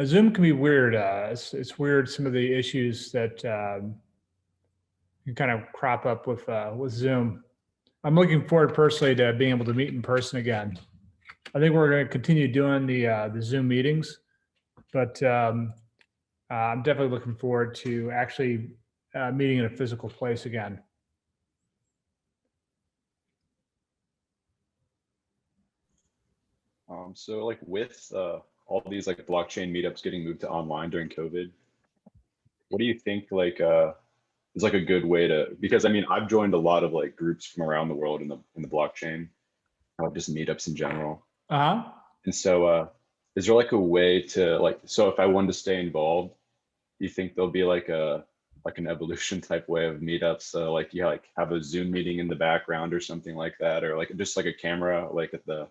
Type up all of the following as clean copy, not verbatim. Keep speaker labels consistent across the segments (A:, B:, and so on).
A: Zoom can be weird. It's weird, some of the issues that can kind of crop up with Zoom. I'm looking forward personally to being able to meet in person again. I think we're going to continue doing the Zoom meetings, but I'm definitely looking forward to actually meeting in a physical place again.
B: So like with all these like blockchain meetups getting moved to online during COVID, what do you think like is like a good way to, because I mean, I've joined a lot of like groups from around the world in the blockchain, just meetups in general.
A: Uh-huh.
B: And so is there like a way to like, so if I wanted to stay involved, do you think there'll be like an evolution type way of meetups? So like you like have a Zoom meeting in the background or something like that, or like just like a camera like at the,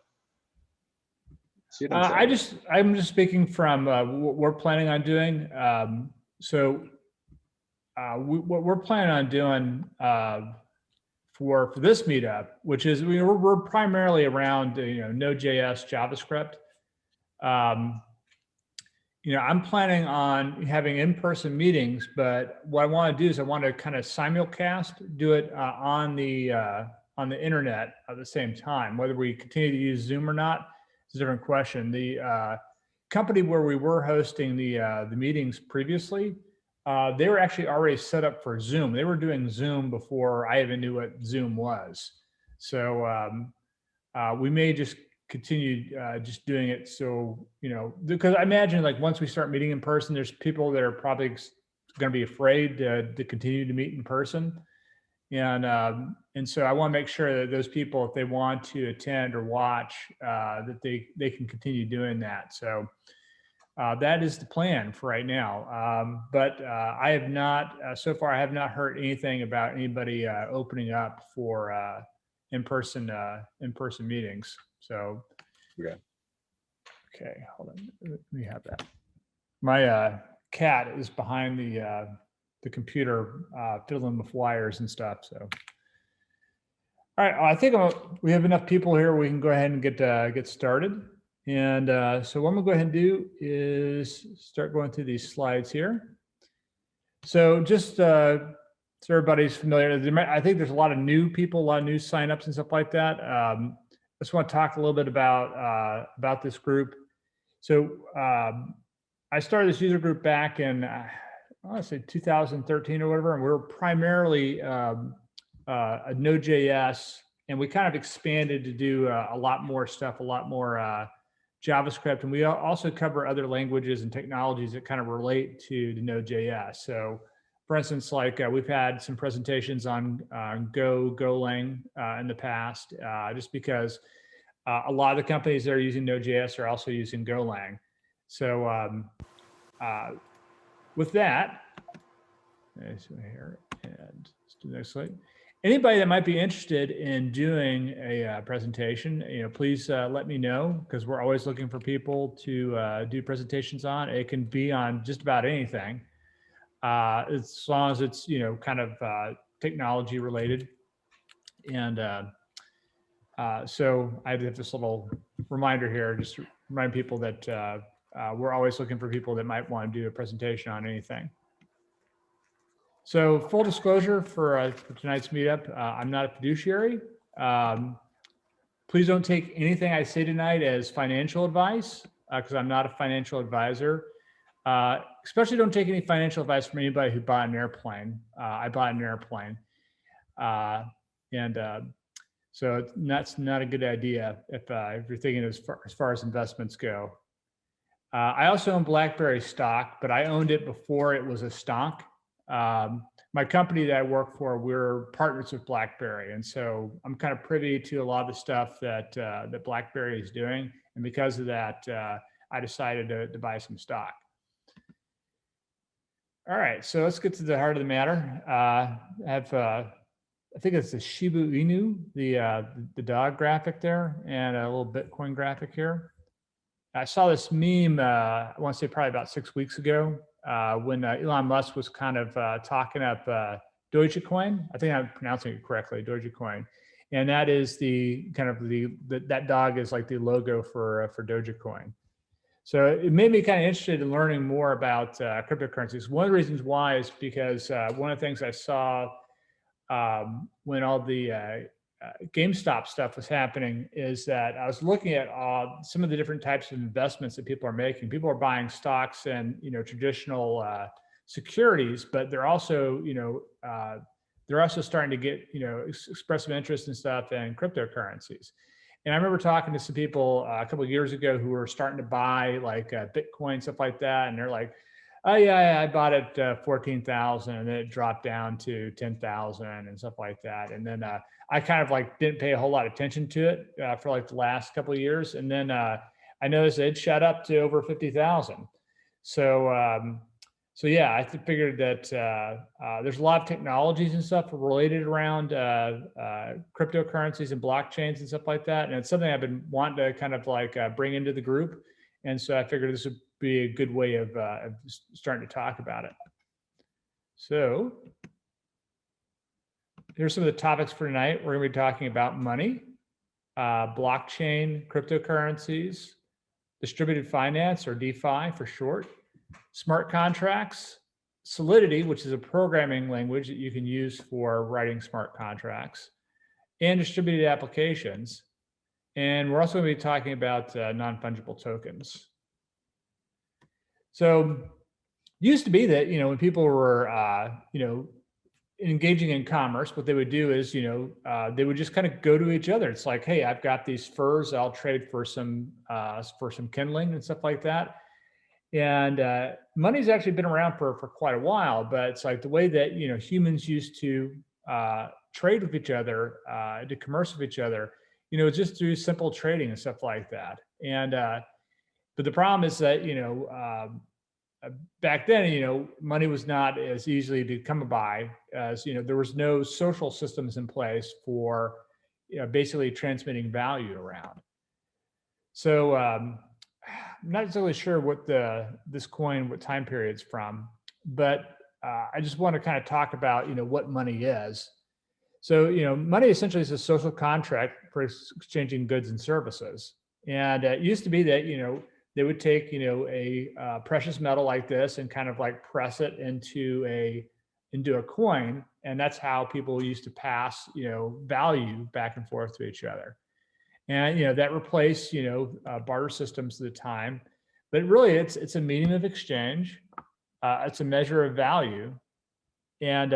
B: see what I'm saying?
A: I'm just speaking from what we're planning on doing. What we're planning on doing for this meetup, which is we're primarily around Node.js, JavaScript. I'm planning on having in-person meetings, but what I want to do is I want to kind of simulcast, do it on the internet at the same time. Whether we continue to use Zoom or not is a different question. The company where we were hosting the meetings previously, they were actually already set up for Zoom. They were doing Zoom before I even knew what Zoom was. So we may just continue just doing it. So, because I imagine like once we start meeting in person, there's people that are probably going to be afraid to continue to meet in person. And so I want to make sure that those people, if they want to attend or watch, that they can continue doing that. So that is the plan for right now. But I have not, so far, I have not heard anything about anybody opening up for in-person meetings. So, okay, hold on. Let me have that. My cat is behind the computer fiddling with wires and stuff. So, all right, I think we have enough people here. We can go ahead and get started. And so what I'm gonna go ahead and do is start going through these slides here. So just so everybody's familiar, I think there's a lot of new people, a lot of new signups and stuff like that. I just want to talk a little bit about this group. So I started this user group back in, I want to say 2013 or whatever, and we were primarily a Node.js, and we kind of expanded to do a lot more stuff, a lot more JavaScript, and we also cover other languages and technologies that kind of relate to the Node.js. So for instance, like we've had some presentations on Golang in the past, just because a lot of the companies that are using Node.js are also using Golang. So with that, here, and let's do the next slide. Anybody that might be interested in doing a presentation, please let me know, because we're always looking for people to do presentations on. It can be on just about anything, as long as it's kind of technology related. And so I have this little reminder here, just to remind people that we're always looking for people that might want to do a presentation on anything. So full disclosure for tonight's meetup, I'm not a fiduciary. Please don't take anything I say tonight as financial advice, because I'm not a financial advisor. Especially don't take any financial advice from anybody who bought an airplane. I bought an airplane. So that's not a good idea if you're thinking as far as investments go. I also own BlackBerry stock, but I owned it before it was a stock. My company that I work for, we're partners with BlackBerry. And so I'm kind of privy to a lot of the stuff that BlackBerry is doing. And because of that, I decided to buy some stock. All right, so let's get to the heart of the matter. I think it's the Shiba Inu, the dog graphic there, and a little Bitcoin graphic here. I saw this meme, I want to say probably about 6 weeks ago, when Elon Musk was kind of talking up Dogecoin. I think I'm pronouncing it correctly, Dogecoin. And that is the kind of that dog is like the logo for Dogecoin. So it made me kind of interested in learning more about cryptocurrencies. One of the reasons why is because one of the things I saw when all the GameStop stuff was happening is that I was looking at some of the different types of investments that people are making. People are buying stocks and traditional securities, but they're also they're also starting to get express some interest and stuff in cryptocurrencies. And I remember talking to some people a couple of years ago who were starting to buy like Bitcoin, stuff like that, and they're like, "Oh yeah, I bought it 14,000, and then it dropped down to 10,000 and stuff like that." And then I kind of like didn't pay a whole lot of attention to it for like the last couple of years, and then I noticed it shot up to over 50,000. So yeah, I figured that there's a lot of technologies and stuff related around cryptocurrencies and blockchains and stuff like that, and it's something I've been wanting to kind of like bring into the group, and so I figured this would be a good way of starting to talk about it. So here's some of the topics for tonight. We're going to be talking about money, blockchain, cryptocurrencies, distributed finance, or DeFi for short, smart contracts, Solidity, which is a programming language that you can use for writing smart contracts, and distributed applications. And we're also going to be talking about non-fungible tokens. So it used to be that, when people were, engaging in commerce, what they would do is, they would just kind of go to each other. It's like, hey, I've got these furs, I'll trade for some kindling and stuff like that. And money's actually been around for quite a while, but it's like the way that, humans used to trade with each other, to commerce with each other, just through simple trading and stuff like that. And, but the problem is that, back then, money was not as easily to come by as, there was no social systems in place for, basically transmitting value around. So I'm not exactly sure what this coin, what time period it's from, but I just want to kind of talk about, what money is. So, money essentially is a social contract for exchanging goods and services. And it used to be that, they would take, a precious metal like this and kind of like press it into a coin. And that's how people used to pass, value back and forth to each other. And, that replaced, barter systems at the time. But really, it's a medium of exchange. It's a measure of value. And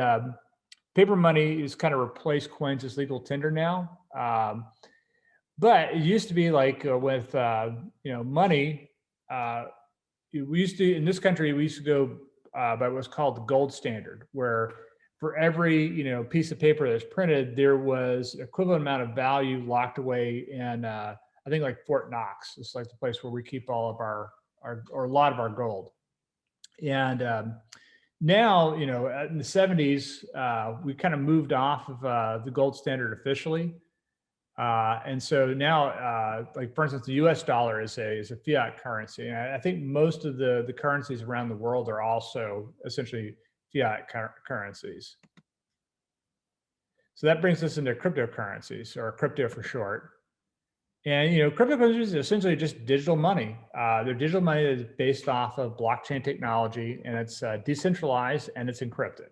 A: paper money is kind of replaced coins as legal tender now. But it used to be like with, money, we used to, in this country, we used to go by what's called the gold standard, where for every, piece of paper that's printed, there was equivalent amount of value locked away in, I think like Fort Knox. It's like the place where we keep all of our or a lot of our gold. And now, in the 70s, we kind of moved off of the gold standard officially. And so now, like for instance, the US dollar is a fiat currency. And I think most of the currencies around the world are also essentially fiat currencies. So that brings us into cryptocurrencies, or crypto for short. And, cryptocurrencies are essentially just digital money. They're digital money that is based off of blockchain technology, and it's decentralized and it's encrypted.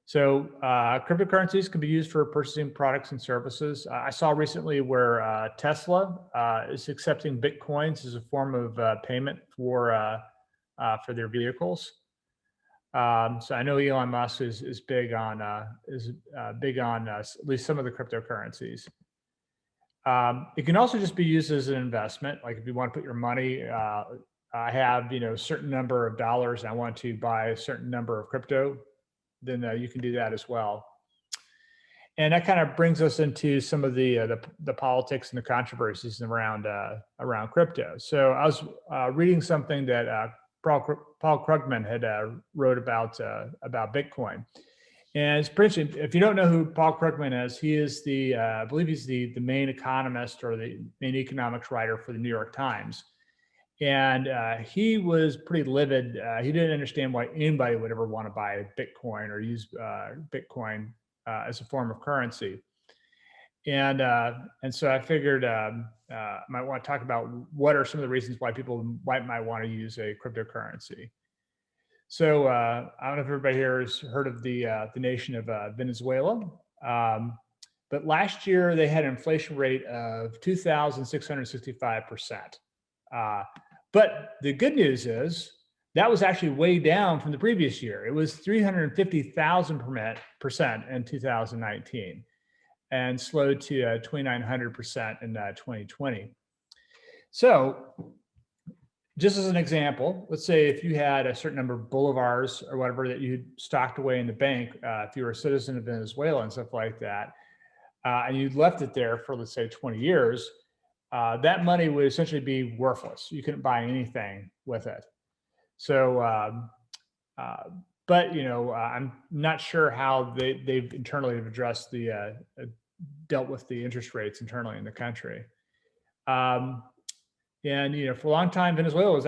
A: So cryptocurrencies can be used for purchasing products and services. I saw recently where Tesla is accepting Bitcoins as a form of payment for their vehicles. So I know Elon Musk is big on at least some of the cryptocurrencies. It can also just be used as an investment. Like if you want to put your money, I have a certain number of dollars, and I want to buy a certain number of crypto, then you can do that as well. And that kind of brings us into some of the politics and the controversies around crypto. So I was reading something that Paul Krugman had wrote about Bitcoin. And it's pretty interesting. If you don't know who Paul Krugman is, he is I believe he's the main economist or the main economics writer for the New York Times. And he was pretty livid. He didn't understand why anybody would ever want to buy Bitcoin or use Bitcoin as a form of currency. And so I figured might want to talk about what are some of the reasons why people might want to use a cryptocurrency. So I don't know if everybody here has heard of the nation of Venezuela, but last year they had an inflation rate of 2,665%. But the good news is that was actually way down from the previous year. It was 350,000% in 2019 and slowed to 2,900% in 2020. So just as an example, let's say if you had a certain number of bolivars or whatever that you stocked away in the bank, if you were a citizen of Venezuela and stuff like that, and you left it there for, let's say, 20 years, that money would essentially be worthless. You couldn't buy anything with it. So, but I'm not sure how they've internally addressed dealt with the interest rates internally in the country. And for a long time, Venezuela was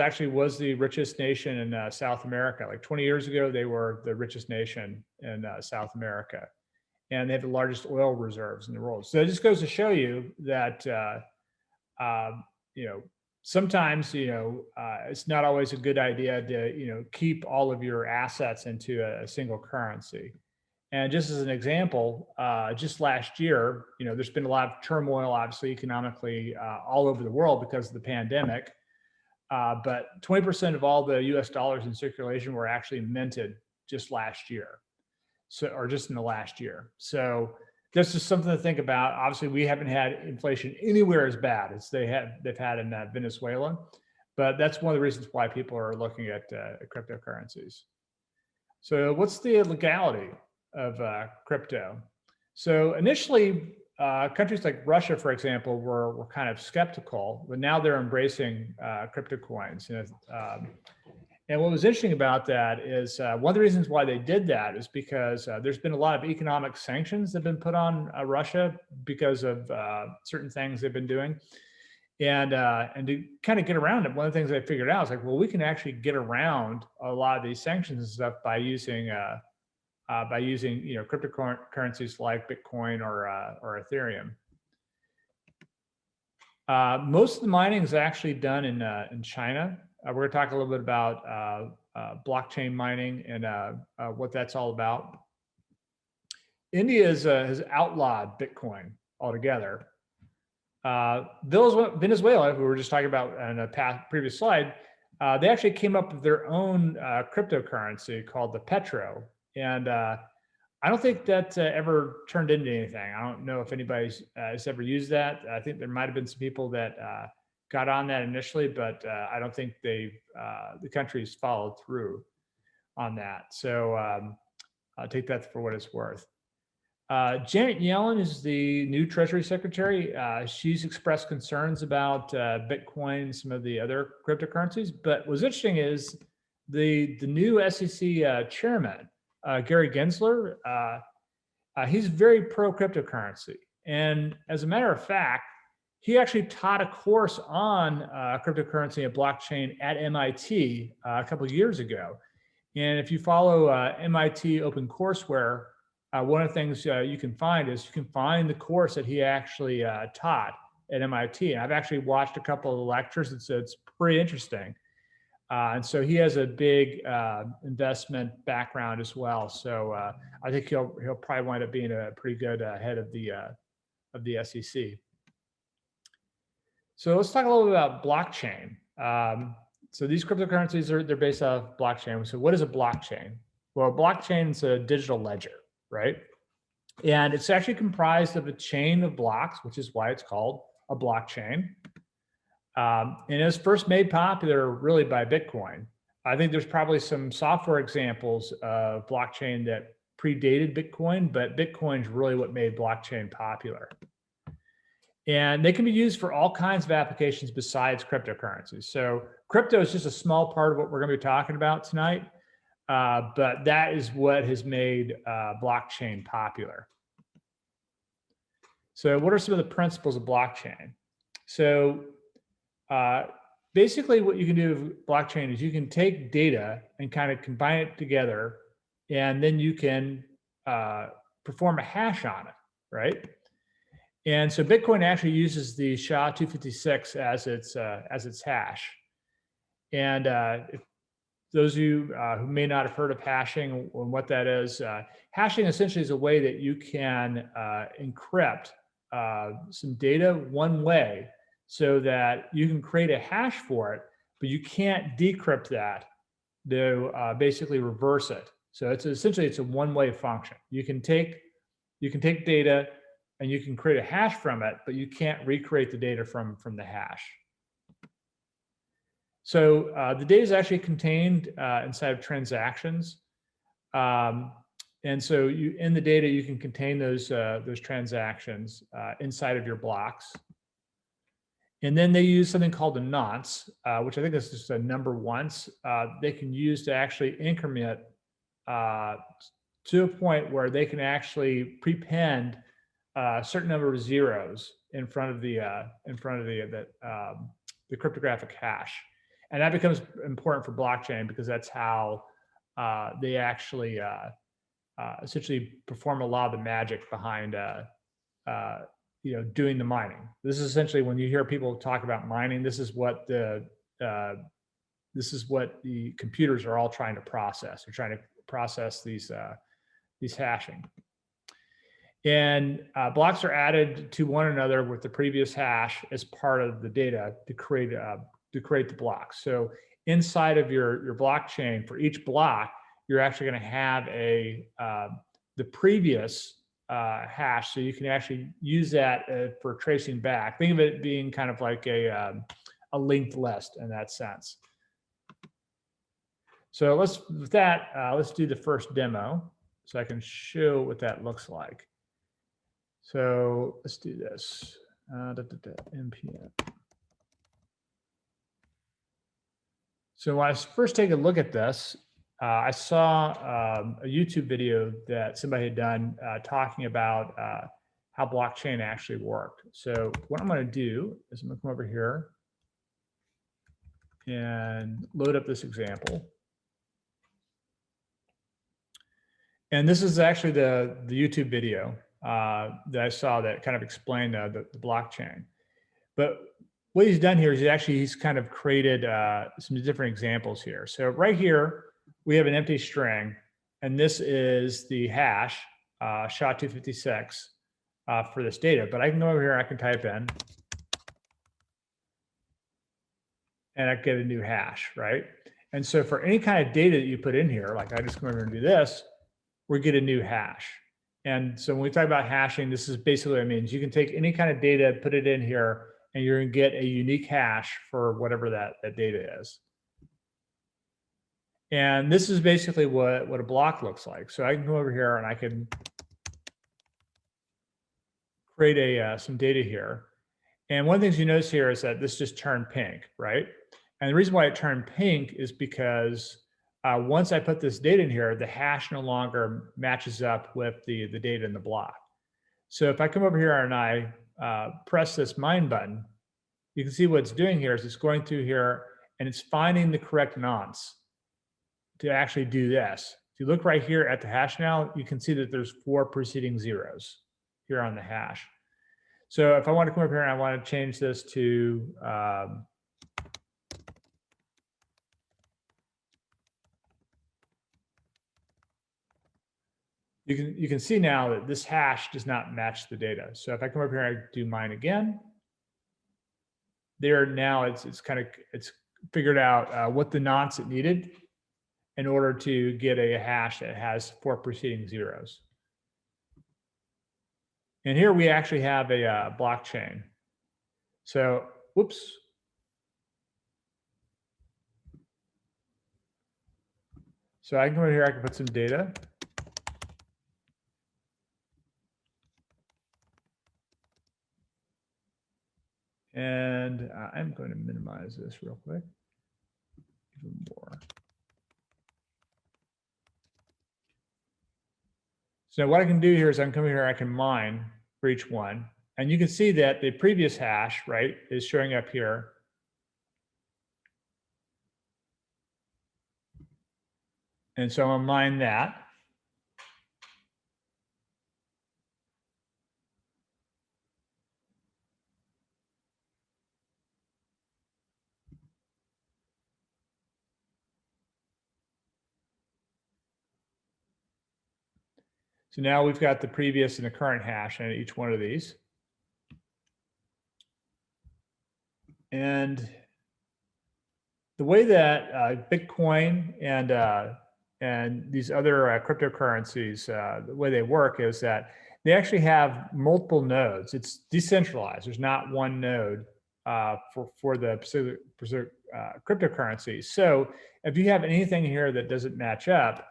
A: the richest nation in South America. Like 20 years ago, they were the richest nation in South America, and they have the largest oil reserves in the world. So it just goes to show you that sometimes it's not always a good idea to keep all of your assets into a single currency. And just as an example, just last year, there's been a lot of turmoil, obviously, economically all over the world because of the pandemic. But 20% of all the US dollars in circulation were actually minted just last year. Or just in the last year. So that's just something to think about. Obviously, we haven't had inflation anywhere as bad as they've had in Venezuela. But that's one of the reasons why people are looking at cryptocurrencies. So what's the legality of crypto? So initially, countries like Russia, for example, were kind of skeptical, but now they're embracing crypto coins. And what was interesting about that is one of the reasons why they did that is because there's been a lot of economic sanctions that have been put on Russia because of certain things they've been doing. And to kind of get around it, one of the things I figured out is like, well, we can actually get around a lot of these sanctions and stuff by using cryptocurrencies like Bitcoin or Ethereum. Most of the mining is actually done in China. We're going to talk a little bit about blockchain mining and what that's all about. India has outlawed Bitcoin altogether. Venezuela, who we were just talking about in a previous slide, they actually came up with their own cryptocurrency called the Petro. And I don't think that ever turned into anything. I don't know if anybody has ever used that. I think there might have been some people that got on that initially, but I don't think the country's followed through on that. So I'll take that for what it's worth. Janet Yellen is the new Treasury Secretary. She's expressed concerns about Bitcoin and some of the other cryptocurrencies. But what's interesting is the new SEC chairman, Gary Gensler, he's very pro cryptocurrency. And as a matter of fact, he actually taught a course on cryptocurrency and blockchain at MIT a couple of years ago. And if you follow MIT OpenCourseWare, one of the things you can find the course that he actually taught at MIT. And I've actually watched a couple of the lectures. It's pretty interesting. And so he has a big investment background as well. So I think he'll probably wind up being a pretty good head of the SEC. So let's talk a little bit about blockchain. So these cryptocurrencies they're based off blockchain. So what is a blockchain? Well, a blockchain is a digital ledger, right? And it's actually comprised of a chain of blocks, which is why it's called a blockchain. And it was first made popular really by Bitcoin. I think there's probably some software examples of blockchain that predated Bitcoin, but Bitcoin's really what made blockchain popular. And they can be used for all kinds of applications besides cryptocurrencies. So crypto is just a small part of what we're going to be talking about tonight, but that is what has made blockchain popular. So what are some of the principles of blockchain? So basically what you can do with blockchain is you can take data and kind of combine it together, and then you can perform a hash on it, right? And so Bitcoin actually uses the SHA-256 as its hash. And if those of you who may not have heard of hashing and what that is, hashing essentially is a way that you can encrypt some data one way so that you can create a hash for it, but you can't decrypt that to basically reverse it. So it's essentially a one-way function. You can take data and you can create a hash from it, but you can't recreate the data from the hash. So the data is actually contained inside of transactions. And so in the data, you can contain those transactions inside of your blocks. And then they use something called a nonce, which I think is just a number once. They can use to actually increment to a point where they can actually prepend a certain number of zeros in front of the cryptographic hash. And that becomes important for blockchain because that's how they actually essentially perform a lot of the magic behind doing the mining. This is essentially when you hear people talk about mining, this is what the computers are all trying to process. They're trying to process these hashing. And blocks are added to one another with the previous hash as part of the data to create the blocks. So inside of your blockchain, for each block, you're actually going to have the previous hash, so you can actually use that for tracing back. Think of it being kind of like a linked list in that sense. So let's do the first demo so I can show what that looks like. So let's do this. NPM. So when I first take a look at this, I saw a YouTube video that somebody had done talking about how blockchain actually worked. So what I'm going to do is I'm going to come over here and load up this example. And this is actually the YouTube video that I saw that kind of explained the blockchain. But what he's done here is he's kind of created some different examples here. So right here, we have an empty string, and this is the hash, SHA-256, for this data. But I can go over here, I can type in, and I get a new hash, right? And so for any kind of data that you put in here, like I just come over and do this, we get a new hash. And so when we talk about hashing, this is basically what it means. You can take any kind of data, put it in here, and you're going to get a unique hash for whatever that data is. And this is basically what a block looks like. So I can go over here and I can create some data here. And one of the things you notice here is that this just turned pink, right? And the reason why it turned pink is because once I put this data in here, the hash no longer matches up with the data in the block. So if I come over here and I press this mine button, you can see what it's doing here is it's going through here and it's finding the correct nonce to actually do this. If you look right here at the hash now, you can see that there's 4 preceding zeros here on the hash. So if I want to come over here and I want to change this to you can see now that this hash does not match the data. So if I come over here and I do mine again, there now it's figured out what the nonce it needed in order to get a hash that has 4 preceding zeros. And here we actually have a blockchain. So, whoops. So I can go over here, I can put some data. And I'm going to minimize this real quick. Even more. So what I can do here is I can come here, I can mine for each one. And you can see that the previous hash, right, is showing up here. And so I'll mine that. So now we've got the previous and the current hash in each one of these. And the way that Bitcoin and these other cryptocurrencies, the way they work is that they actually have multiple nodes. It's decentralized. There's not one node for the cryptocurrencies. So if you have anything here that doesn't match up,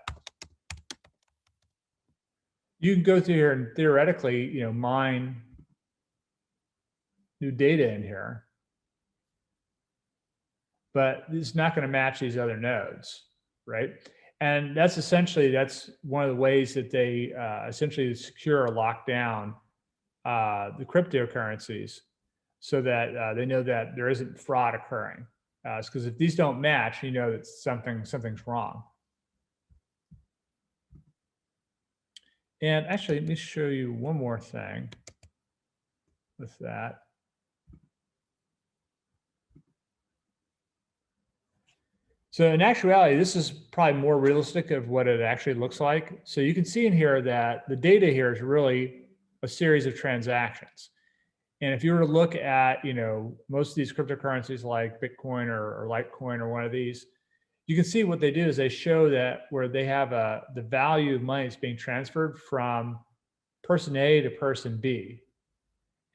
A: you can go through here and theoretically, mine new data in here, but it's not going to match these other nodes, right? And that's one of the ways that they essentially secure or lock down the cryptocurrencies, so that they know that there isn't fraud occurring. Because if these don't match, you know that something's wrong. And actually, let me show you one more thing with that. So in actuality, this is probably more realistic of what it actually looks like. So you can see in here that the data here is really a series of transactions. And if you were to look at, most of these cryptocurrencies like Bitcoin or Litecoin or one of these, you can see what they do is they show that where they have the value of money is being transferred from person A to person B.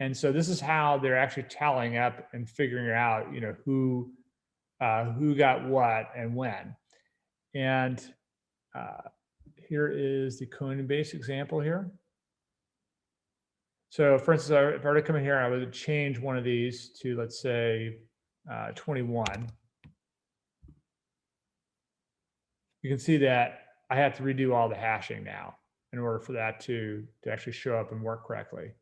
A: And so this is how they're actually tallying up and figuring out, who got what and when. And here is the Coinbase example here. So for instance, if I were to come in here, I would change one of these to, let's say, 21. You can see that I have to redo all the hashing now in order for that to actually show up and work correctly.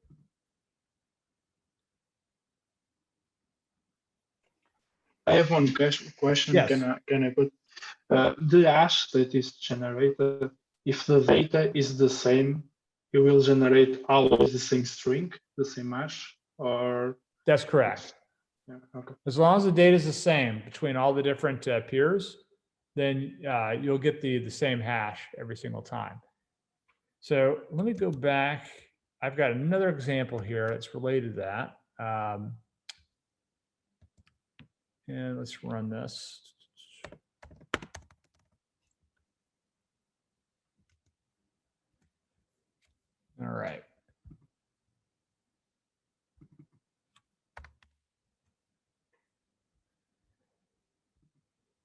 C: I have one question.
A: Yes.
C: Can I put the hash that is generated? If the data is the same, it will generate always the same string, the same hash, or?
A: That's correct.
C: Yeah, okay.
A: As long as the data is the same between all the different peers, then you'll get the same hash every single time. So let me go back. I've got another example here that's related to that. And let's run this. All right.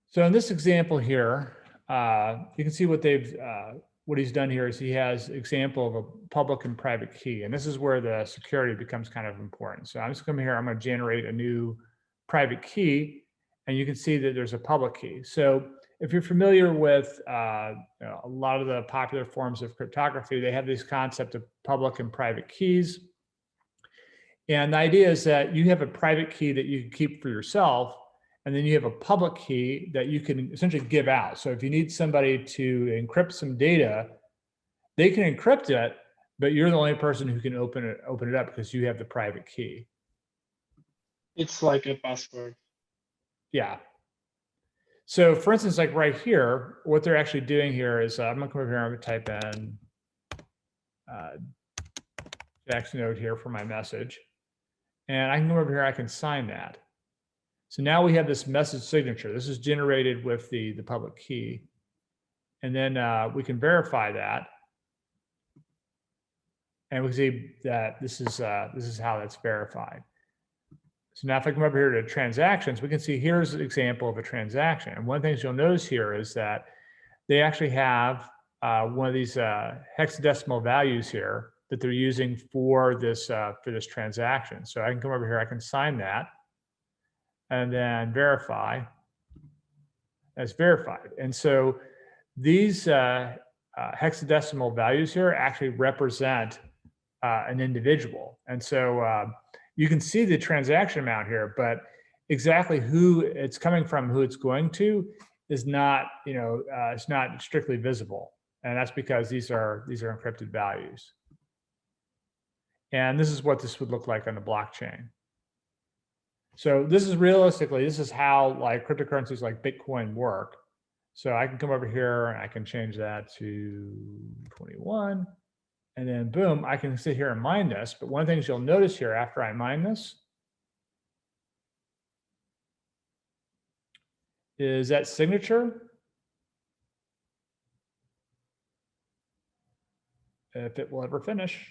A: So in this example here, you can see what he's done here is he has example of a public and private key. And this is where the security becomes kind of important. So I'm just coming here, I'm going to generate a new private key, and you can see that there's a public key. So if you're familiar with a lot of the popular forms of cryptography, they have this concept of public and private keys. And the idea is that you have a private key that you can keep for yourself, and then you have a public key that you can essentially give out. So if you need somebody to encrypt some data, they can encrypt it, but you're the only person who can open it up because you have the private key.
C: It's like a password.
A: Yeah. So for instance, like right here, what they're actually doing here is I'm gonna come over here, I'm gonna type in JaxNode here for my message. And I can go over here, I can sign that. So now we have this message signature. This is generated with the public key. And then we can verify that. And we can see that this is how that's verified. So now if I come over here to transactions, we can see here's an example of a transaction. And one of the things you'll notice here is that they actually have one of these hexadecimal values here that they're using for this transaction. So I can come over here, I can sign that, and then verify as verified. And so these hexadecimal values here actually represent an individual. And so you can see the transaction amount here, but exactly who it's coming from, who it's going to, is not, it's not strictly visible. And that's because these are encrypted values. And this is what this would look like on the blockchain. So this is realistically, this is how like cryptocurrencies like Bitcoin work. So I can come over here and I can change that to 21. And then boom, I can sit here and mine this. But one of the things you'll notice here after I mine this is that signature. If it will ever finish.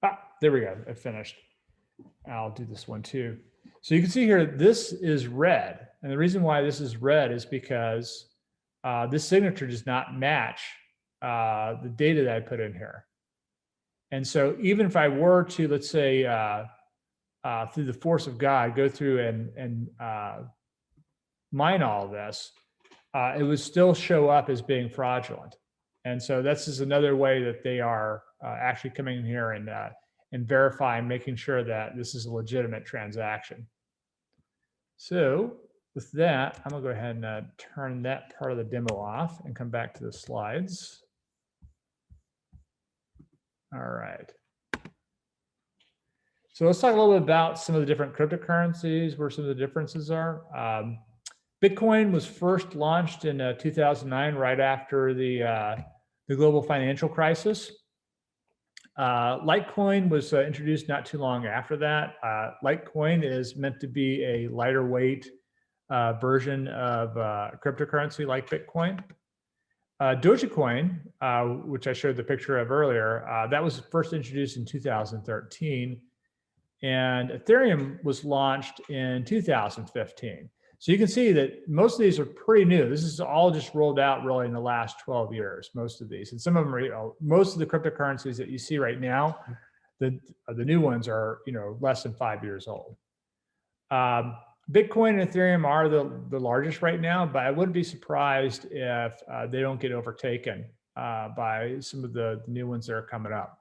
A: Ah, there we go, it finished. I'll do this one too. So you can see here, this is red. And the reason why this is red is because this signature does not match the data that I put in here. And so even if I were to, let's say, through the force of God, go through and mine all of this, it would still show up as being fraudulent. And so this is another way that they are actually coming in here and verifying, making sure that this is a legitimate transaction. So with that, I'm gonna go ahead and turn that part of the demo off and come back to the slides. All right. So let's talk a little bit about some of the different cryptocurrencies, where some of the differences are. Bitcoin was first launched in 2009, right after the global financial crisis. Litecoin was introduced not too long after that. Litecoin is meant to be a lighter weight version of cryptocurrency like Bitcoin. Dogecoin, which I showed the picture of earlier, that was first introduced in 2013. And Ethereum was launched in 2015. So you can see that most of these are pretty new. This is all just rolled out really in the last 12 years, most of these. And some of them are, most of the cryptocurrencies that you see right now, the new ones are, less than 5 years old. Bitcoin and Ethereum are the largest right now, but I wouldn't be surprised if they don't get overtaken by some of the new ones that are coming up.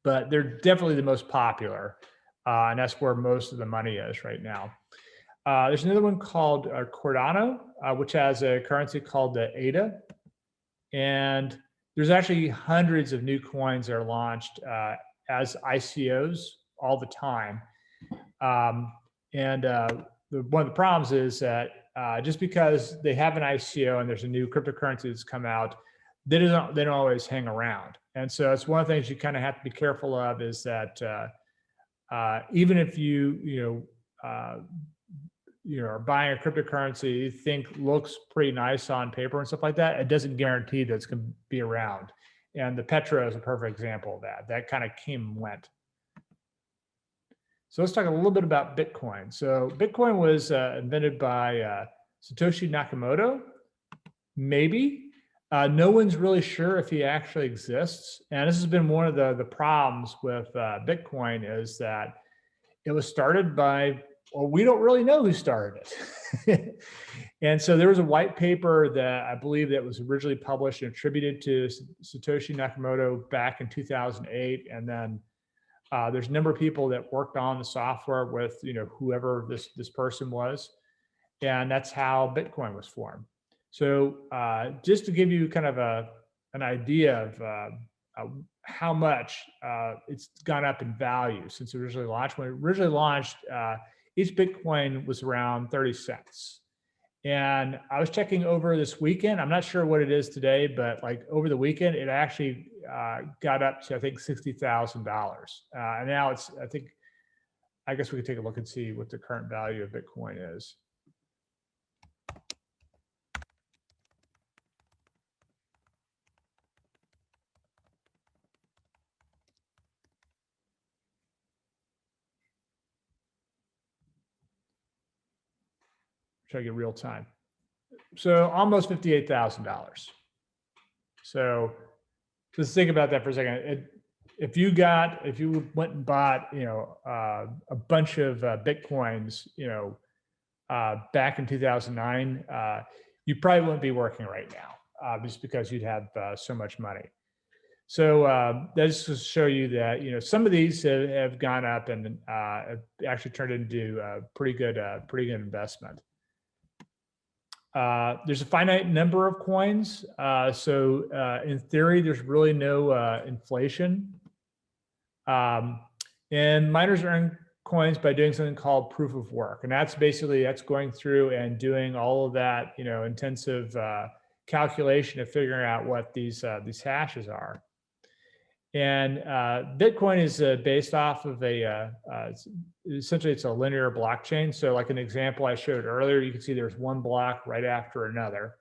A: But they're definitely the most popular, and that's where most of the money is right now. There's another one called Cardano, which has a currency called the ADA. And there's actually hundreds of new coins that are launched as ICOs all the time. One of the problems is that just because they have an ICO and there's a new cryptocurrency that's come out, they don't always hang around. And so it's one of the things you kind of have to be careful of, is that even if you are buying a cryptocurrency you think looks pretty nice on paper and stuff like that, it doesn't guarantee that it's going to be around. And the Petra is a perfect example of that. That kind of came and went. So let's talk a little bit about Bitcoin. So Bitcoin was invented by Satoshi Nakamoto, maybe. No one's really sure if he actually exists. And this has been one of the problems with Bitcoin, is that it was started by, well, we don't really know who started it. And so there was a white paper that I believe that was originally published and attributed to Satoshi Nakamoto back in 2008. And then there's a number of people that worked on the software with, whoever this person was. And that's how Bitcoin was formed. So just to give you kind of an idea of how much it's gone up in value since it originally launched. When it originally launched, each Bitcoin was around 30 cents. And I was checking over this weekend. I'm not sure what it is today, but like over the weekend, it actually got up to, I think, $60,000. And now it's, I guess we could take a look and see what the current value of Bitcoin is. Try to get real time. So almost $58,000. So just think about that for a second. If you went and bought, a bunch of Bitcoins, back in 2009, you probably wouldn't be working right now, just because you'd have so much money. So that's just to show you that, some of these have gone up and have actually turned into a pretty good investment. There's a finite number of coins. So in theory, there's really no inflation. And miners earn coins by doing something called proof of work. And that's basically, going through and doing all of that, intensive calculation of figuring out what these hashes are. And Bitcoin is based off of essentially it's a linear blockchain. So like an example I showed earlier, you can see there's one block right after another.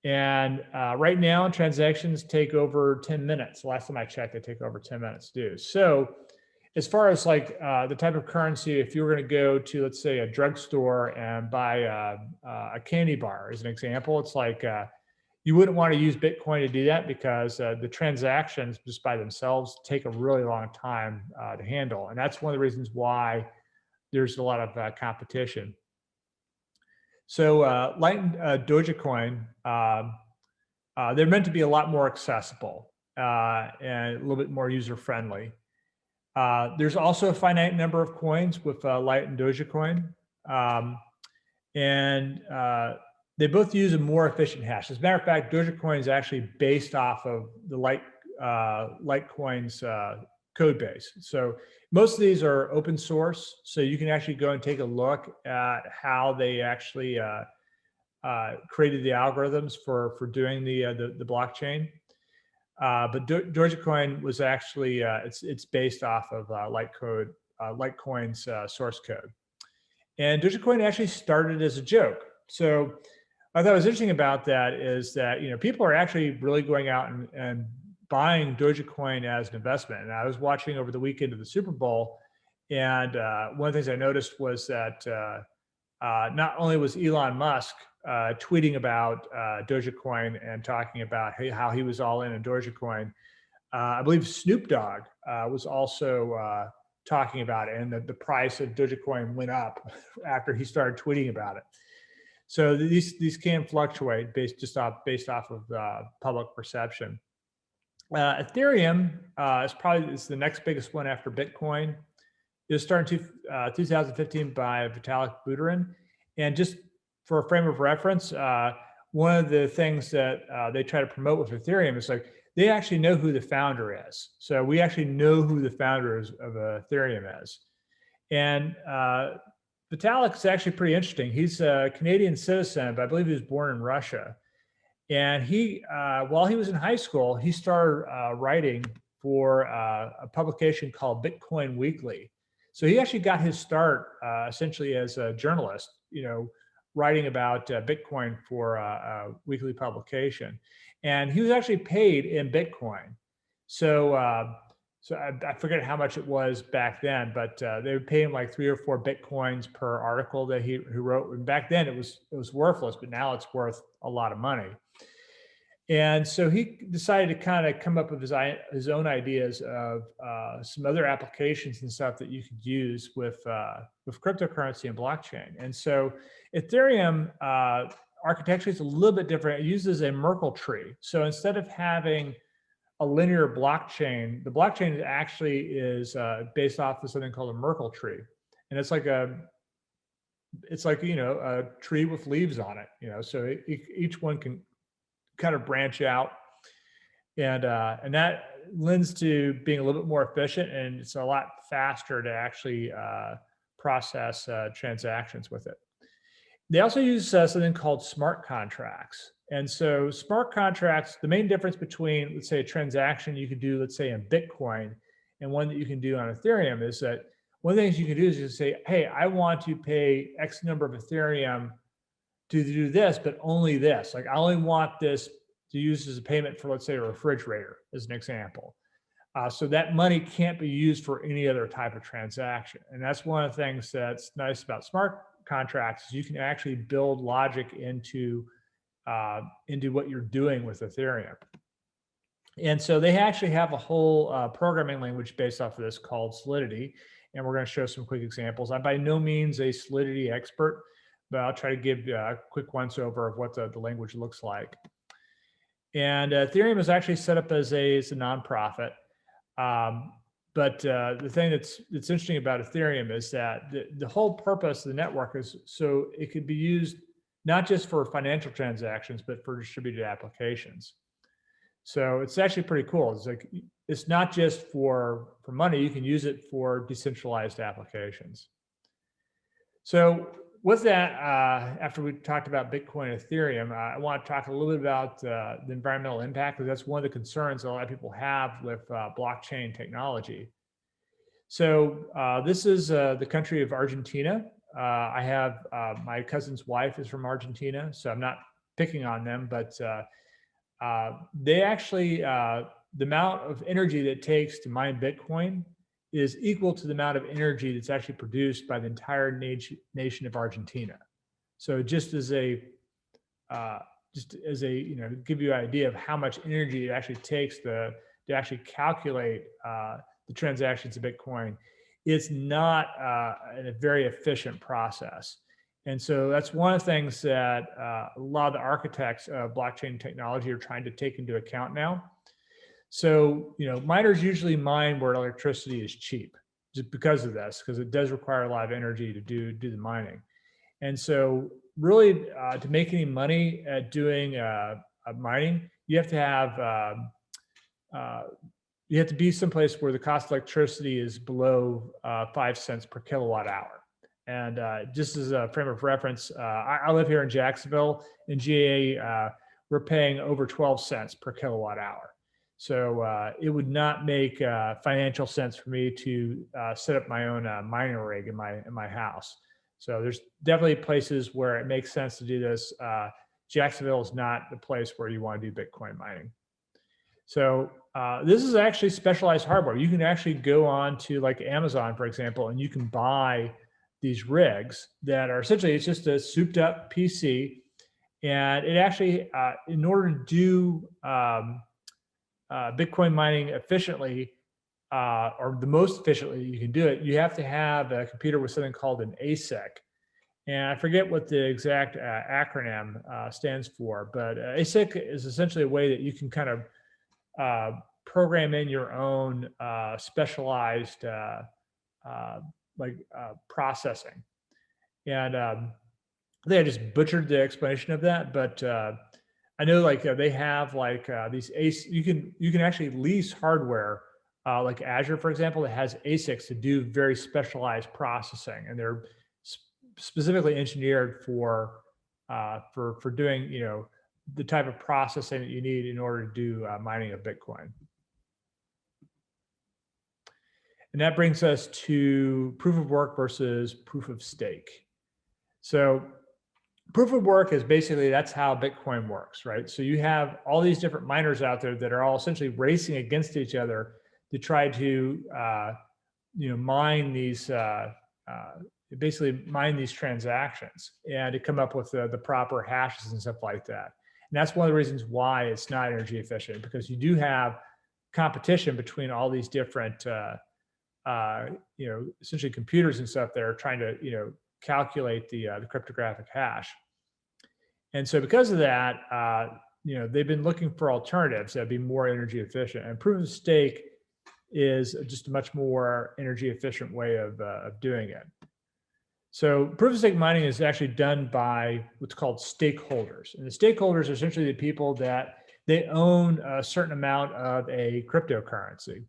A: And right now, transactions take over 10 minutes. Last time I checked, they take over 10 minutes to do. So as far as like the type of currency, if you were going to go to, let's say, a drugstore and buy a candy bar as an example, it's like you wouldn't want to use Bitcoin to do that because the transactions just by themselves take a really long time to handle. And that's one of the reasons why there's a lot of competition. So Lite and Dogecoin, they're meant to be a lot more accessible and a little bit more user-friendly. There's also a finite number of coins with Lite and Dogecoin. They both use a more efficient hash. As a matter of fact, Dogecoin is actually based off of the Litecoin's code base. So most of these are open source. So you can actually go and take a look at how they actually created the algorithms for doing the blockchain. But Dogecoin was actually, it's based off of Litecoin's source code. And Dogecoin actually started as a joke. So I thought was interesting about that is that, people are actually really going out and buying Dogecoin as an investment. And I was watching over the weekend of the Super Bowl. And one of the things I noticed was that not only was Elon Musk tweeting about Dogecoin and talking about how he was all in on Dogecoin, I believe Snoop Dogg was also talking about it, and the price of Dogecoin went up after he started tweeting about it. So these can fluctuate based off of public perception. Ethereum is the next biggest one after Bitcoin. It was started in 2015 by Vitalik Buterin. And just for a frame of reference, one of the things that they try to promote with Ethereum is like they actually know who the founder is. So we actually know who the founder of Ethereum is. And Vitalik is actually pretty interesting. He's a Canadian citizen, but I believe he was born in Russia. And he, while he was in high school, he started writing for a publication called Bitcoin Weekly. So he actually got his start essentially as a journalist, writing about Bitcoin for a weekly publication. And he was actually paid in Bitcoin. So I forget how much it was back then, but they would pay him like 3 or 4 Bitcoins per article that he wrote. And back then it was worthless, but now it's worth a lot of money. And so he decided to kind of come up with his own ideas of some other applications and stuff that you could use with cryptocurrency and blockchain. And so Ethereum architecture is a little bit different. It uses a Merkle tree. So instead of having a linear blockchain, the blockchain actually is based off of something called a Merkle tree, and it's like a tree with leaves on it. So each one can kind of branch out, and that lends to being a little bit more efficient, and it's a lot faster to actually process transactions with it. They also use something called smart contracts. And so smart contracts, the main difference between, let's say, a transaction you could do, let's say, in Bitcoin and one that you can do on Ethereum is that one of the things you can do is just say, hey, I want to pay X number of Ethereum to do this, but only this. Like I only want this to use as a payment for, let's say, a refrigerator, as an example. So that money can't be used for any other type of transaction. And that's one of the things that's nice about smart contracts is you can actually build logic into what you're doing with Ethereum. And so they actually have a whole programming language based off of this called Solidity. And we're going to show some quick examples. I'm by no means a Solidity expert, but I'll try to give a quick once over of what the language looks like. And Ethereum is actually set up as a nonprofit. But the thing that's interesting about Ethereum is that the whole purpose of the network is so it could be used not just for financial transactions, but for distributed applications. So it's actually pretty cool. It's like it's not just for money. You can use it for decentralized applications. So with that, after we talked about Bitcoin and Ethereum, I want to talk a little bit about the environmental impact, because that's one of the concerns a lot of people have with blockchain technology. So this is the country of Argentina. I have my cousin's wife is from Argentina, so I'm not picking on them, but they actually, the amount of energy that it takes to mine Bitcoin is equal to the amount of energy that's actually produced by the entire nation of Argentina. So just as a, give you an idea of how much energy it actually takes to actually calculate the transactions of Bitcoin, it's not a very efficient process. And so that's one of the things that a lot of the architects of blockchain technology are trying to take into account now. So, miners usually mine where electricity is cheap, just because of this, because it does require a lot of energy to do the mining. And so really to make any money at doing mining, you have to have, you have to be someplace where the cost of electricity is below 5 cents per kilowatt hour. And just as a frame of reference, I live here in Jacksonville. In GA, we're paying over 12 cents per kilowatt hour. So it would not make financial sense for me to set up my own mining rig in my house. So there's definitely places where it makes sense to do this. Jacksonville is not the place where you want to do Bitcoin mining. So this is actually specialized hardware. You can actually go on to like Amazon, for example, and you can buy these rigs that are essentially, it's just a souped up PC. And it actually, in order to do Bitcoin mining efficiently, or the most efficiently you can do it, you have to have a computer with something called an ASIC. And I forget what the exact acronym stands for, but ASIC is essentially a way that you can kind of program in your own specialized processing. And I think I just butchered the explanation of that, but I know they have these you can actually lease hardware like Azure, for example, that has ASICs to do very specialized processing, and they're specifically engineered for doing the type of processing that you need in order to do mining of Bitcoin. And that brings us to proof of work versus proof of stake. So proof of work is basically, that's how Bitcoin works, right? So you have all these different miners out there that are all essentially racing against each other to try to mine these basically mine these transactions and to come up with the proper hashes and stuff like that. And that's one of the reasons why it's not energy efficient, because you do have competition between all these different essentially computers and stuff that are trying to calculate the cryptographic hash. And so because of that, they've been looking for alternatives that'd be more energy efficient. And proof of stake is just a much more energy efficient way of doing it. So proof of stake mining is actually done by what's called stakeholders. And the stakeholders are essentially the people that they own a certain amount of a cryptocurrency.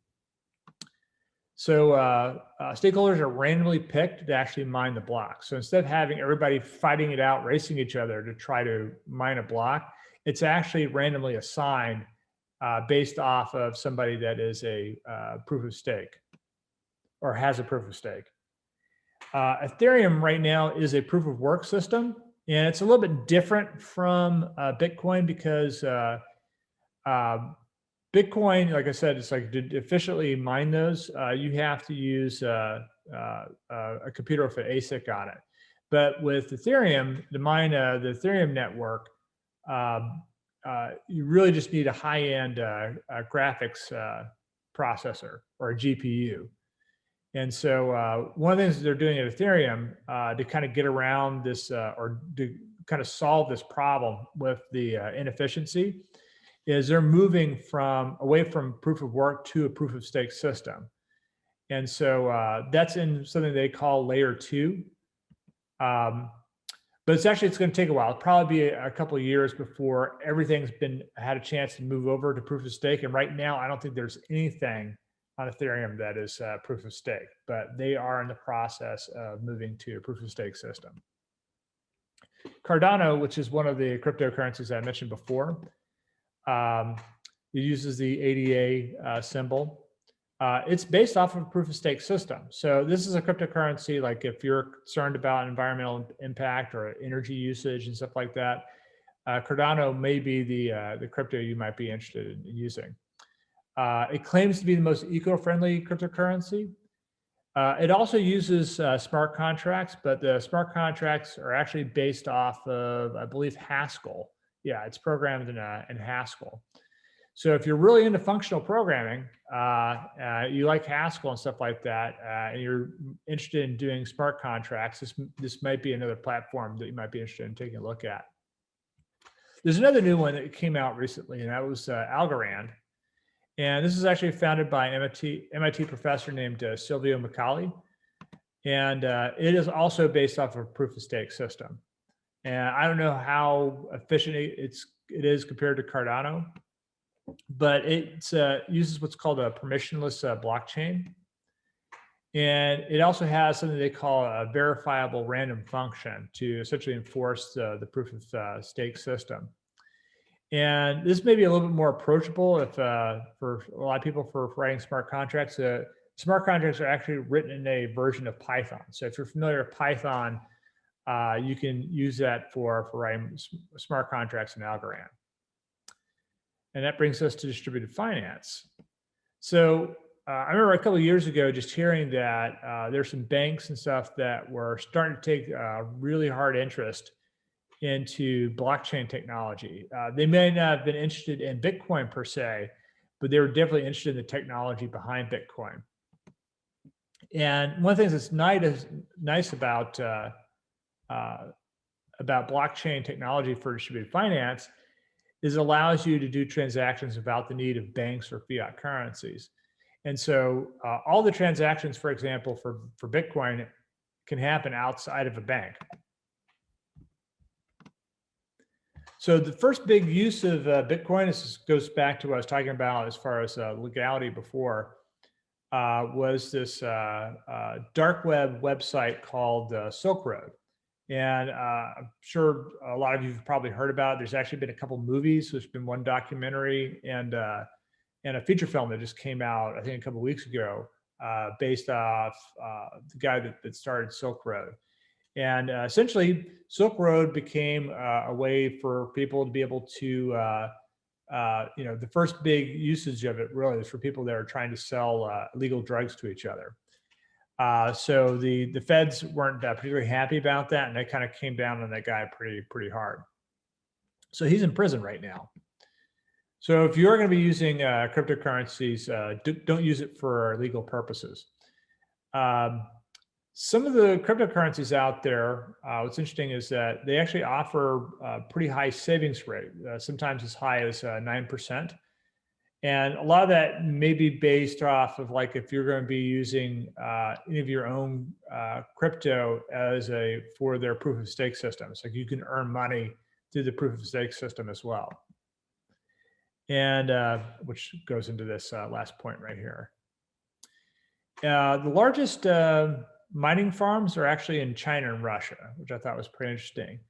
A: So stakeholders are randomly picked to actually mine the block. So instead of having everybody fighting it out, racing each other to try to mine a block, it's actually randomly assigned based off of somebody that is a proof of stake or has a proof of stake. Ethereum right now is a proof of work system, and it's a little bit different from Bitcoin because Bitcoin, like I said, it's like to efficiently mine those, you have to use a computer with an ASIC on it. But with Ethereum, to mine the Ethereum network, you really just need a high-end graphics processor or a GPU. And so one of the things that they're doing at Ethereum to kind of get around this or to kind of solve this problem with the inefficiency is they're moving away from proof of work to a proof of stake system. And so that's in something they call layer 2. But it's going to take a while. It'll probably be a couple of years before everything's had a chance to move over to proof of stake. And right now, I don't think there's anything on Ethereum that is proof of stake, but they are in the process of moving to a proof of stake system. Cardano, which is one of the cryptocurrencies I mentioned before, it uses the ADA symbol. It's based off of a proof of stake system. So this is a cryptocurrency, like if you're concerned about environmental impact or energy usage and stuff like that, Cardano may be the crypto you might be interested in using. It claims to be the most eco-friendly cryptocurrency. It also uses smart contracts, but the smart contracts are actually based off of, I believe, Haskell. Yeah, it's programmed in Haskell. So if you're really into functional programming, you like Haskell and stuff like that, and you're interested in doing smart contracts, this might be another platform that you might be interested in taking a look at. There's another new one that came out recently, and that was Algorand. And this is actually founded by an MIT professor named Silvio Micali. And it is also based off of a proof of stake system. And I don't know how efficient it is compared to Cardano, but it uses what's called a permissionless blockchain. And it also has something they call a verifiable random function to essentially enforce the proof of stake system. And this may be a little bit more approachable if for a lot of people for writing smart contracts. Smart contracts are actually written in a version of Python. So if you're familiar with Python, you can use that for writing smart contracts in Algorand. And that brings us to distributed finance. So I remember a couple of years ago just hearing that there's some banks and stuff that were starting to take really hard interest into blockchain technology. They may not have been interested in Bitcoin per se, but they were definitely interested in the technology behind Bitcoin. And one of the things that's nice about blockchain technology for distributed finance is it allows you to do transactions without the need of banks or fiat currencies. And so all the transactions, for example, for Bitcoin can happen outside of a bank. So the first big use of Bitcoin, this goes back to what I was talking about as far as legality before, was this dark web website called Silk Road. And I'm sure a lot of you have probably heard about it. There's actually been a couple movies. There's been one documentary and a feature film that just came out, I think, a couple of weeks ago, based off the guy that started Silk Road. And essentially, Silk Road became a way for people to be able to, the first big usage of it really is for people that are trying to sell illegal drugs to each other. So the feds weren't particularly happy about that, and they kind of came down on that guy pretty hard. So he's in prison right now. So if you're going to be using cryptocurrencies, don't use it for legal purposes. Some of the cryptocurrencies out there, what's interesting is that they actually offer a pretty high savings rate, sometimes as high as 9%. And a lot of that may be based off of, like, if you're going to be using any of your own crypto for their proof of stake systems. Like, you can earn money through the proof of stake system as well. And which goes into this last point right here. The largest mining farms are actually in China and Russia, which I thought was pretty interesting.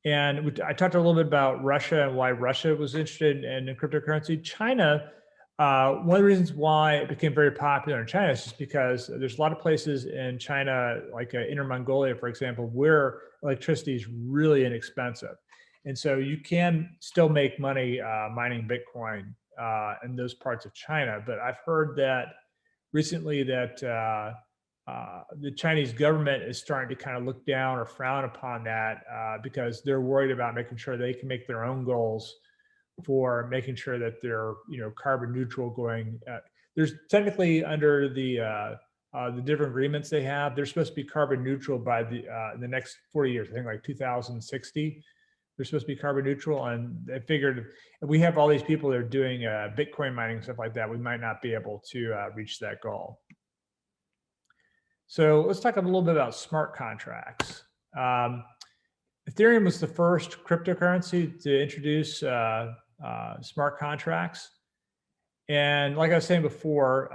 A: And I talked a little bit about Russia and why Russia was interested in cryptocurrency. China, one of the reasons why it became very popular in China is just because there's a lot of places in China, like Inner Mongolia, for example, where electricity is really inexpensive. And so you can still make money mining Bitcoin in those parts of China. But I've heard that recently that the Chinese government is starting to kind of look down or frown upon that because they're worried about making sure they can make their own goals for making sure that they're carbon neutral going. There's technically under the different agreements they have, they're supposed to be carbon neutral by the next 40 years. I think like 2060. They're supposed to be carbon neutral, and they figured if we have all these people that are doing Bitcoin mining and stuff like that, we might not be able to reach that goal. So let's talk a little bit about smart contracts. Ethereum was the first cryptocurrency to introduce smart contracts. And like I was saying before,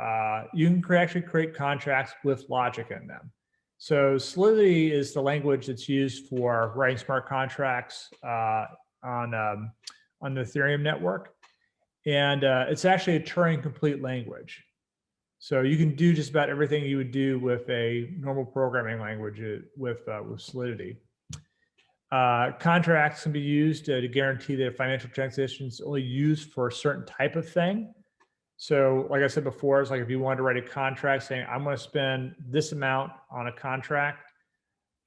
A: you can actually create contracts with logic in them. So Solidity is the language that's used for writing smart contracts on the Ethereum network. And it's actually a Turing complete language. So you can do just about everything you would do with a normal programming language with Solidity. Contracts can be used to guarantee that financial transactions only used for a certain type of thing. So like I said before, it's like if you wanted to write a contract saying, I'm going to spend this amount on a contract,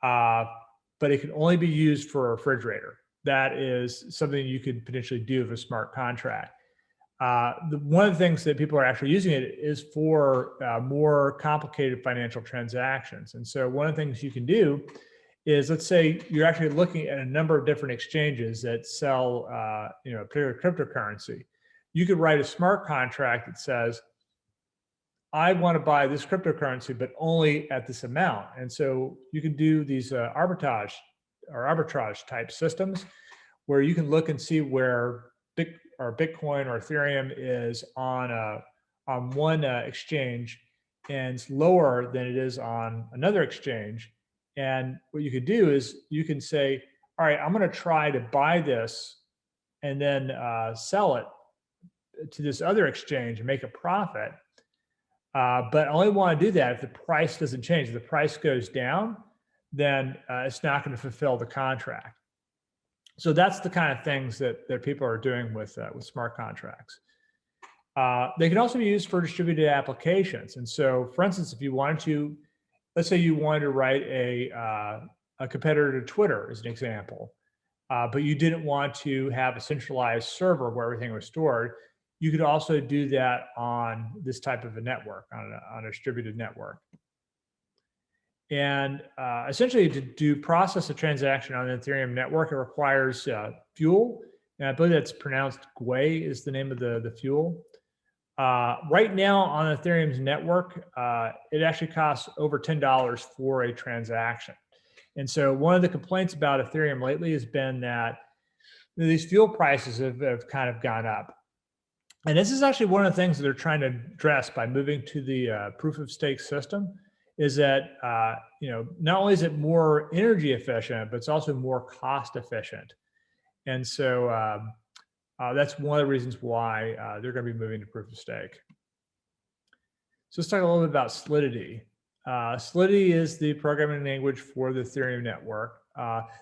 A: but it can only be used for a refrigerator. That is something you could potentially do with a smart contract. One of the things that people are actually using it is for more complicated financial transactions. And so one of the things you can do is, let's say you're actually looking at a number of different exchanges that sell a particular cryptocurrency. You could write a smart contract that says, I want to buy this cryptocurrency, but only at this amount. And so you can do these arbitrage type systems where you can look and see where Bitcoin or Ethereum is on one exchange and it's lower than it is on another exchange. And what you could do is you can say, all right, I'm going to try to buy this and then sell it to this other exchange and make a profit. But I only want to do that if the price doesn't change. If the price goes down, then it's not going to fulfill the contract. So that's the kind of things that people are doing with smart contracts. They can also be used for distributed applications. And so, for instance, if you wanted to, let's say you wanted to write a competitor to Twitter as an example, but you didn't want to have a centralized server where everything was stored, you could also do that on this type of a network, on a distributed network. And essentially, to process a transaction on the Ethereum network, it requires fuel. And I believe that's pronounced Gwei is the name of the fuel. Right now on Ethereum's network, it actually costs over $10 for a transaction. And so one of the complaints about Ethereum lately has been that these fuel prices have kind of gone up. And this is actually one of the things that they're trying to address by moving to the proof of stake system, is that not only is it more energy efficient, but it's also more cost efficient. And so that's one of the reasons why they're going to be moving to proof of stake. So let's talk a little bit about Solidity. Solidity is the programming language for the Ethereum network.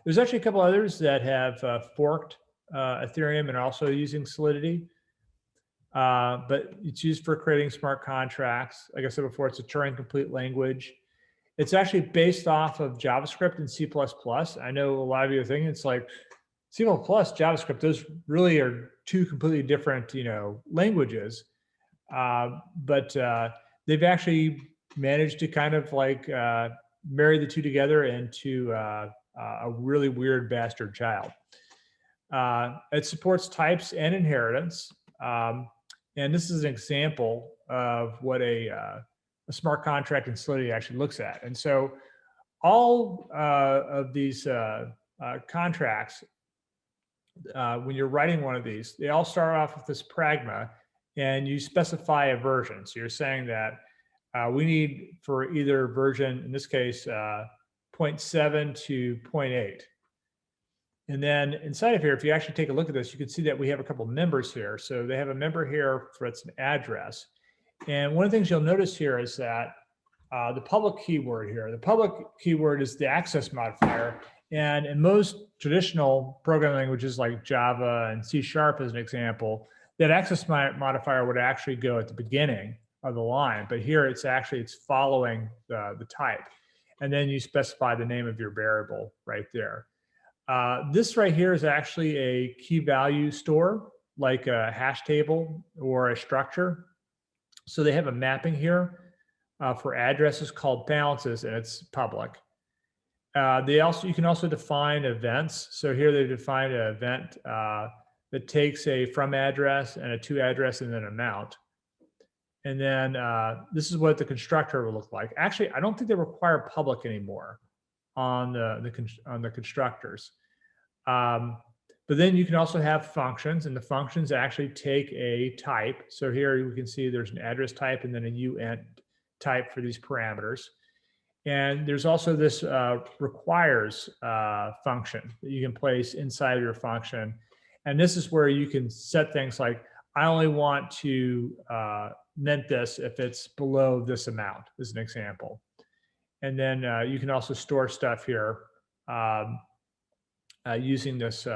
A: There's actually a couple others that have forked Ethereum and are also using Solidity. But it's used for creating smart contracts. Like I said before, it's a Turing complete language. It's actually based off of JavaScript and C++. I know a lot of you are thinking it's like C++, JavaScript, those really are two completely different, languages. But they've actually managed to kind of like marry the two together into a really weird bastard child. It supports types and inheritance. And this is an example of what a smart contract in Solidity actually looks at. And so all of these contracts, when you're writing one of these, they all start off with this pragma, and you specify a version. So you're saying that we need for either version, in this case, 0.7 to 0.8. And then inside of here, if you actually take a look at this, you can see that we have a couple of members here. So they have a member here for its address. And one of the things you'll notice here is that the public keyword here, the public keyword is the access modifier. And in most traditional programming languages like Java and C# as an example, that access modifier would actually go at the beginning of the line. But here it's following the type. And then you specify the name of your variable right there. This right here is actually a key value store, like a hash table or a structure. So they have a mapping here for addresses called balances, and it's public. You can also define events. So here they define an event that takes a from address and a to address and then amount. And then this is what the constructor will look like. Actually, I don't think they require public anymore on the constructors. But then you can also have functions, and the functions actually take a type. So here we can see there's an address type and then a uint type for these parameters. And there's also this requires function that you can place inside of your function. And this is where you can set things like, I only want to mint this if it's below this amount, as an example. And then you can also store stuff here using this.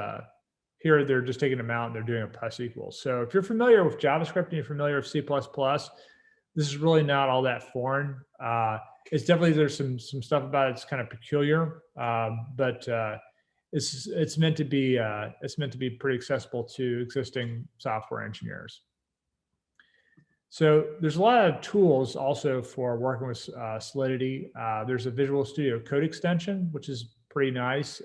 A: Here, they're just taking an amount and they're doing a plus equals. So if you're familiar with JavaScript and you're familiar with C++, this is really not all that foreign. It's definitely, there's some stuff about it that's kind of peculiar, but it's meant to be pretty accessible to existing software engineers. So there's a lot of tools also for working with Solidity. There's a Visual Studio Code extension, which is pretty nice.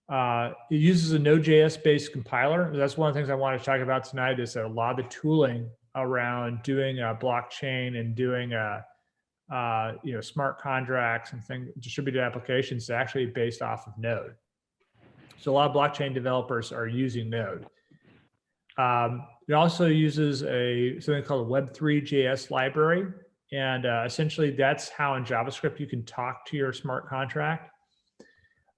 A: It uses a Node.js based compiler. That's one of the things I want to talk about tonight, is that a lot of the tooling around doing a blockchain and doing smart contracts and distributed applications is actually based off of Node. So a lot of blockchain developers are using Node. It also uses something called a Web3.js library. And essentially that's how in JavaScript you can talk to your smart contract.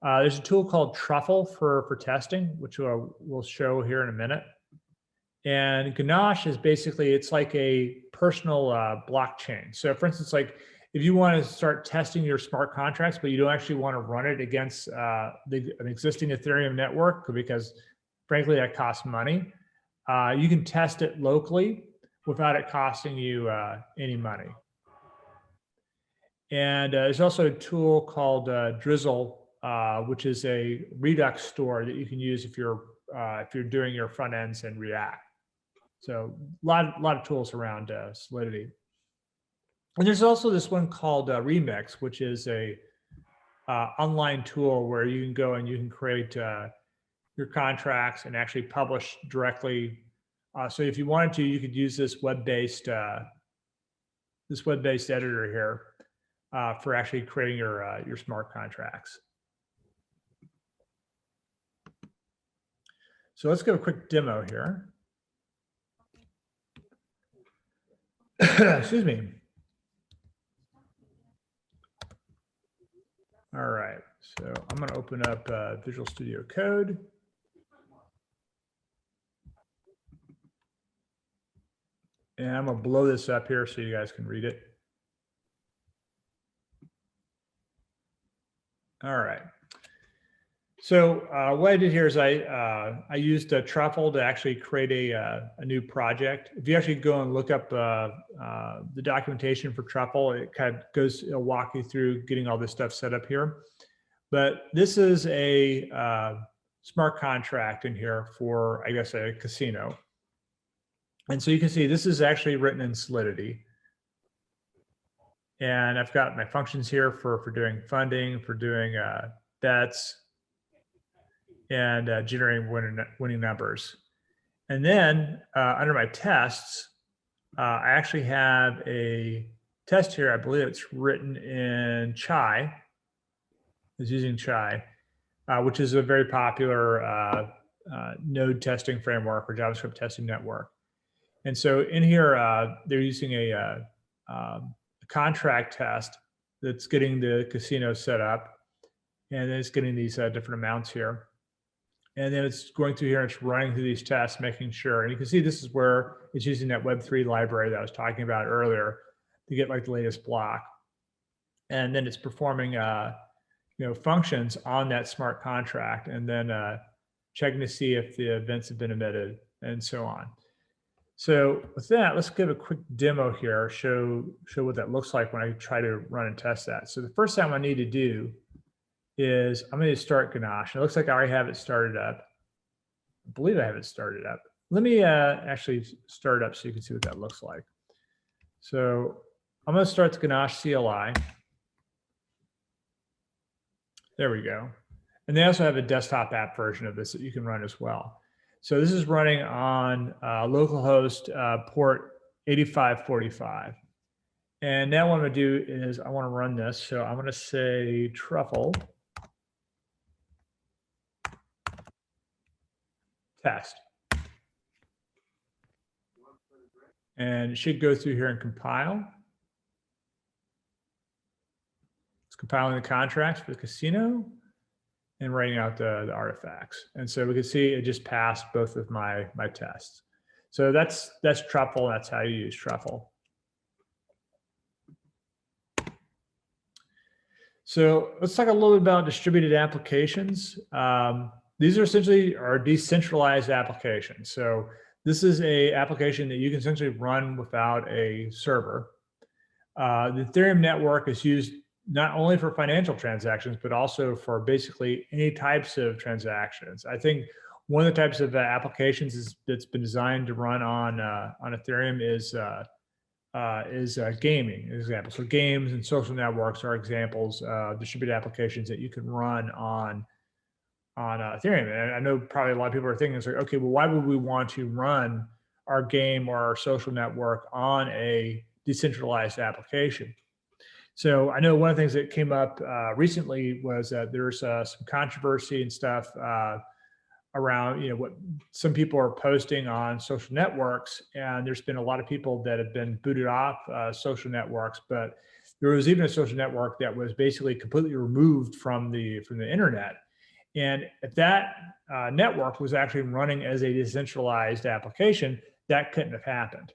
A: There's a tool called Truffle for testing, which we'll show here in a minute. And Ganache is basically, it's like a personal blockchain. So for instance, like if you want to start testing your smart contracts, but you don't actually want to run it against an existing Ethereum network, because frankly, that costs money, you can test it locally without it costing you any money. And there's also a tool called Drizzle, which is a Redux store that you can use if you're doing your front ends in React. So a lot of tools around Solidity. And there's also this one called Remix, which is a online tool where you can go and you can create your contracts and actually publish directly. So if you wanted to, you could use this web-based editor here for actually creating your smart contracts. So let's give a quick demo here. Excuse me. All right, so I'm going to open up Visual Studio Code. And I'm going to blow this up here so you guys can read it. All right. So what I did here is I used Truffle to actually create a new project. If you actually go and look up the documentation for Truffle, it kind of it'll walk you through getting all this stuff set up here. But this is a smart contract in here for, I guess, a casino. And so you can see this is actually written in Solidity. And I've got my functions here for doing funding, for doing bets, and generating winning numbers. And then under my tests, I actually have a test here. I believe it's written in Chai. It's using Chai, which is a very popular Node testing framework or JavaScript testing network. And so in here, they're using a contract test that's getting the casino set up, and then it's getting these different amounts here. And then it's going through here and it's running through these tests, making sure. And you can see this is where it's using that Web3 library that I was talking about earlier to get like the latest block. And then it's performing functions on that smart contract, and then checking to see if the events have been emitted and so on. So with that, let's give a quick demo here, show what that looks like when I try to run and test that. So the first thing I need to do is I'm going to start Ganache. It looks like I already have it started up. I believe I have it started up. Let me actually start it up so you can see what that looks like. So I'm going to start the Ganache CLI. There we go. And they also have a desktop app version of this that you can run as well. So this is running on localhost port 8545. And now what I'm going to do is I want to run this. So I'm going to say Truffle test. And it should go through here and compile. compiling the contracts for the casino and writing out the artifacts. And so we can see it just passed both of my tests. So that's Truffle. That's how you use Truffle. So let's talk a little bit about distributed applications. These are essentially our decentralized applications. So this is a application that you can essentially run without a server. The Ethereum network is used not only for financial transactions, but also for basically any types of transactions. I think one of the types of applications that's been designed to run on Ethereum is gaming, as example. So games and social networks are examples of distributed applications that you can run on Ethereum. And I know probably a lot of people are thinking, it's like, okay, well, why would we want to run our game or our social network on a decentralized application? So I know one of the things that came up recently was that there's some controversy and stuff around, you know, what some people are posting on social networks, and there's been a lot of people that have been booted off social networks. But there was even a social network that was basically completely removed from the internet. And if that network was actually running as a decentralized application, that couldn't have happened.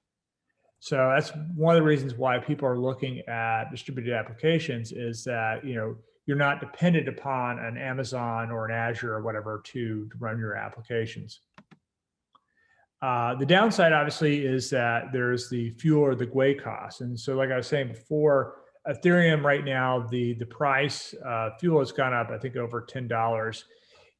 A: So that's one of the reasons why people are looking at distributed applications, is that, you know, you're not dependent upon an Amazon or an Azure or whatever to run your applications. The downside, obviously, is that there's the fuel or the GUI cost. And so, like I was saying before, Ethereum right now, the price, fuel has gone up, I think, over $10.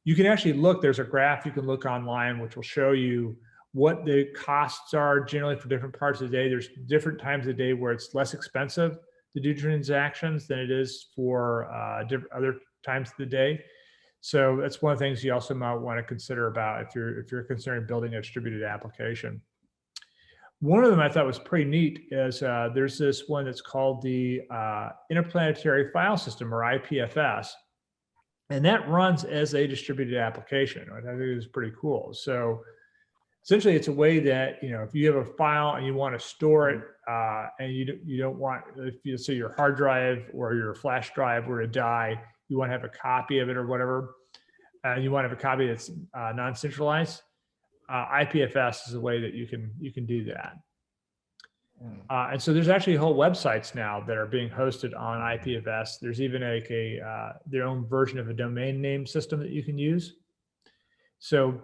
A: You can actually look, there's a graph you can look online, which will show you what the costs are generally for different parts of the day. There's different times of the day where it's less expensive to do transactions than it is for other times of the day. So that's one of the things you also might want to consider about if you're considering building a distributed application. One of them I thought was pretty neat is there's this one that's called the Interplanetary File System, or IPFS. And that runs as a distributed application. I think it was pretty cool. So essentially, it's a way that, you know, if you have a file and you want to store it, and you don't want, if you say your hard drive or your flash drive were to die, you want to have a copy of it or whatever, and you want to have a copy that's non-centralized. IPFS is a way that you can do that. And so there's actually whole websites now that are being hosted on IPFS. There's even like their own version of a domain name system that you can use. So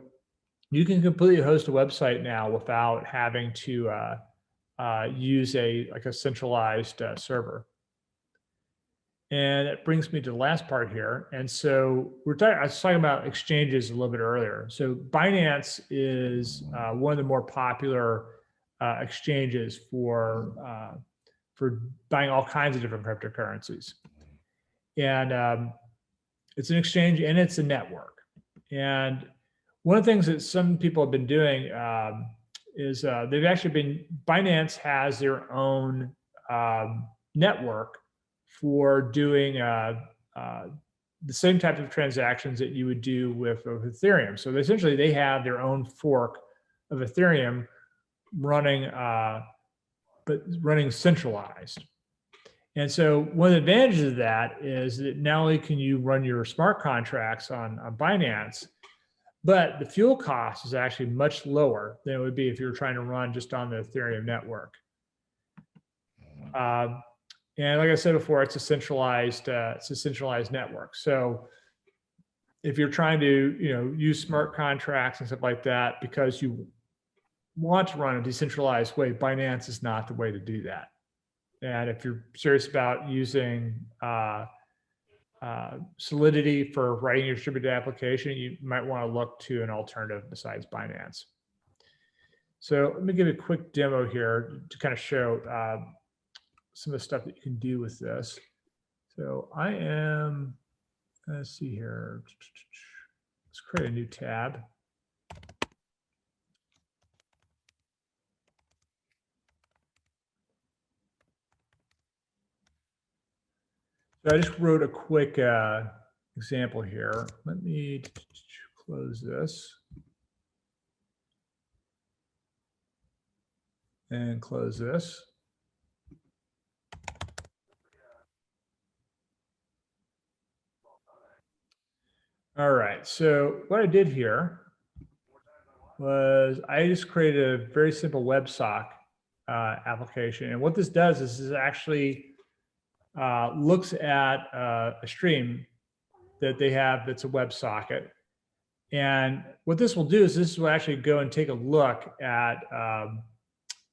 A: you can completely host a website now without having to use a centralized server. And it brings me to the last part here. And so I was talking about exchanges a little bit earlier. So Binance is one of the more popular exchanges for buying all kinds of different cryptocurrencies. And it's an exchange and it's a network. And one of the things that some people have been doing is Binance has their own network for doing the same type of transactions that you would do with Ethereum. So essentially, they have their own fork of Ethereum running, but running centralized. And so one of the advantages of that is that not only can you run your smart contracts on Binance, but the fuel cost is actually much lower than it would be if you were trying to run just on the Ethereum network. And like I said before, it's a centralized network. So if you're trying to, use smart contracts and stuff like that because you want to run a decentralized way, Binance is not the way to do that. And if you're serious about using Solidity for writing your distributed application, you might want to look to an alternative besides Binance. So let me give you a quick demo here to kind of show some of the stuff that you can do with this. So let's see here. Let's create a new tab. So I just wrote a quick example here. Let me close this and close this. All right, so what I did here was I just created a very simple WebSock application. And what this does is it actually looks at a stream that they have that's a WebSocket. And what this will do is this will actually go and take a look at,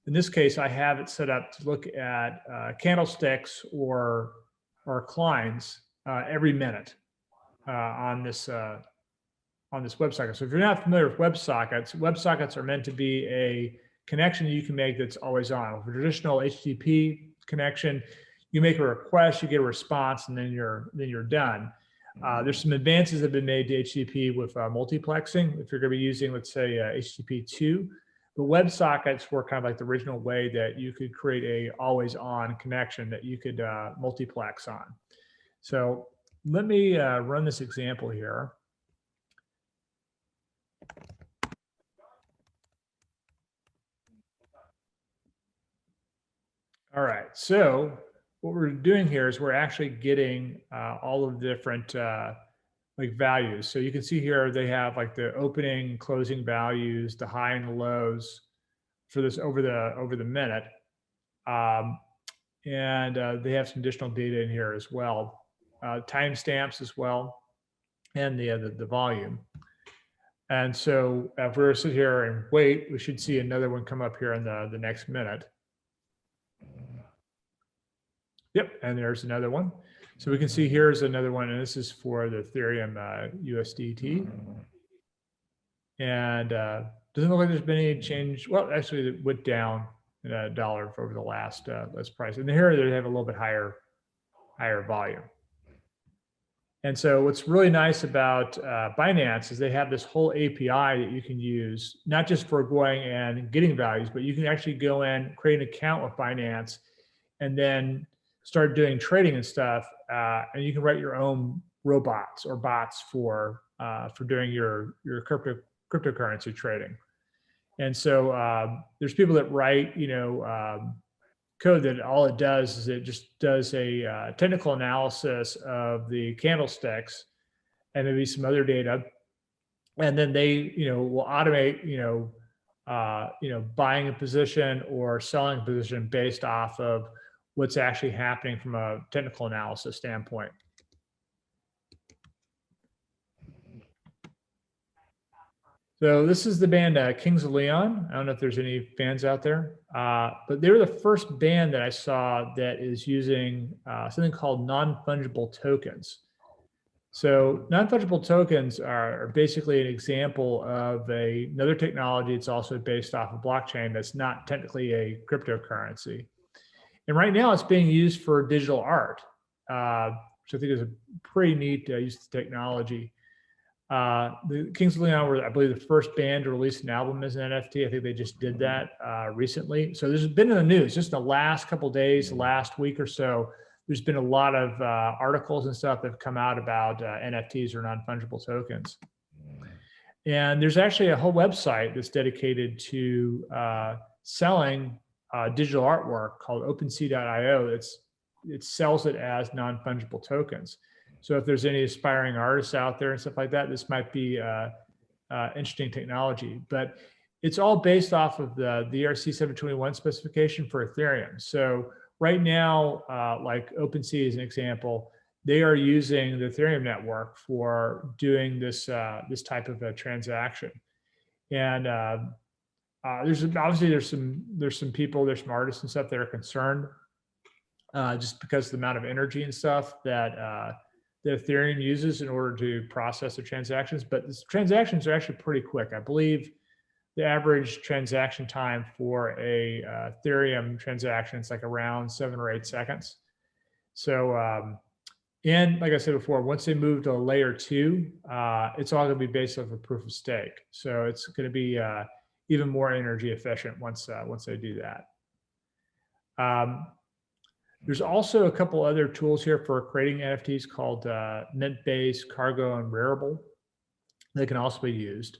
A: in this case, I have it set up to look at candlesticks or climbs every minute on this WebSocket. So if you're not familiar with WebSockets are meant to be a connection you can make that's always on. With a traditional HTTP connection, you make a request, you get a response, and then you're done. There's some advances that have been made to HTTP with multiplexing. If you're going to be using, let's say, HTTP 2, but WebSockets were kind of like the original way that you could create a always-on connection that you could multiplex on. So let me run this example here. All right, so what we're doing here is we're actually getting all of the different like values. So you can see here they have like the opening, closing values, the high and the lows for this over the minute, and they have some additional data in here as well, timestamps as well, and the volume. And so if we were to sit here and wait, we should see another one come up here in the next minute. Yep, and there's another one. So we can see here's another one, and this is for the Ethereum USDT. And doesn't look like there's been any change. Well, actually, it went down in $1 over the last price. And here they have a little bit higher volume. And so what's really nice about Binance is they have this whole API that you can use, not just for going and getting values, but you can actually go in, create an account with Binance, and then start doing trading and stuff, and you can write your own robots or bots for doing your cryptocurrency trading. And so there's people that write, code that all it does is it just does a technical analysis of the candlesticks and maybe some other data, and then they will automate buying a position or selling a position based off of what's actually happening from a technical analysis standpoint. So this is the band Kings of Leon. I don't know if there's any fans out there, but they were the first band that I saw that is using something called non-fungible tokens. So non-fungible tokens are basically an example of another technology. It's also based off of blockchain that's not technically a cryptocurrency. And right now it's being used for digital art, which I think is a pretty neat use of technology. The Kings of Leon were, I believe, the first band to release an album as an NFT. I think they just did that recently. So there's been in the news, just in the last couple of days, the last week or so, there's been a lot of articles and stuff that have come out about NFTs or non-fungible tokens. And there's actually a whole website that's dedicated to selling digital artwork called OpenSea.io. It sells it as non-fungible tokens. So if there's any aspiring artists out there and stuff like that, this might be interesting technology. But it's all based off of the ERC 721 specification for Ethereum. So right now, like OpenSea is an example, they are using the Ethereum network for doing this this type of a transaction. And there's some people, there's some artists and stuff that are concerned just because of the amount of energy and stuff that Ethereum uses in order to process the transactions. But the transactions are actually pretty quick. I believe the average transaction time for a Ethereum transaction is like around 7 or 8 seconds. So, and like I said before, once they move to layer 2, it's all going to be based off of proof of stake. So it's going to be even more energy efficient once they do that. There's also a couple other tools here for creating NFTs called Mint-Base, Cargo, and Rarible that can also be used.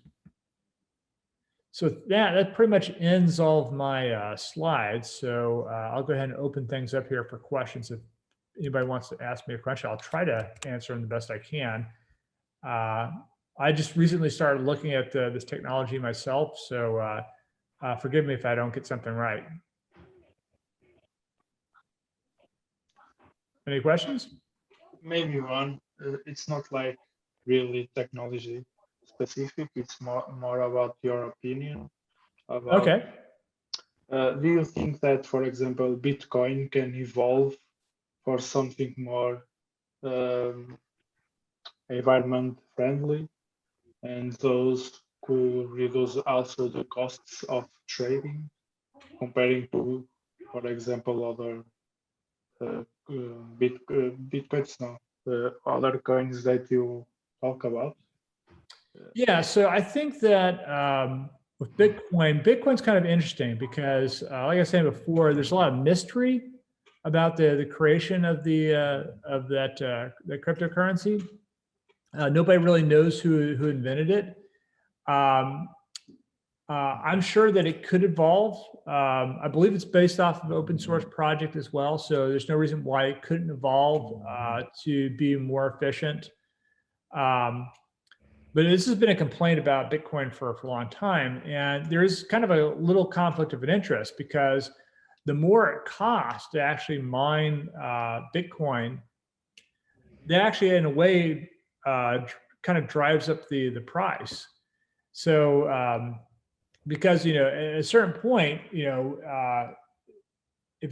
A: So that pretty much ends all of my slides. So I'll go ahead and open things up here for questions. If anybody wants to ask me a question, I'll try to answer them the best I can. I just recently started looking at this technology myself, so forgive me if I don't get something right. Any questions?
C: Maybe one. It's not like really technology specific. It's more about your opinion about.
A: Okay.
C: Do you think that, for example, Bitcoin can evolve for something more environment friendly, and those could reduce also the costs of trading comparing to, for example, other Bitcoins, no, other coins that you talk about?
A: Yeah, so I think that with Bitcoin's kind of interesting because, like I said before, there's a lot of mystery about the creation of the cryptocurrency. Nobody really knows who invented it. I'm sure that it could evolve. I believe it's based off of an open source project as well, so there's no reason why it couldn't evolve to be more efficient. But this has been a complaint about Bitcoin for a long time, and there is kind of a little conflict of an interest because the more it costs to actually mine Bitcoin, that actually, in a way, kind of drives up the price. So, because at a certain point, if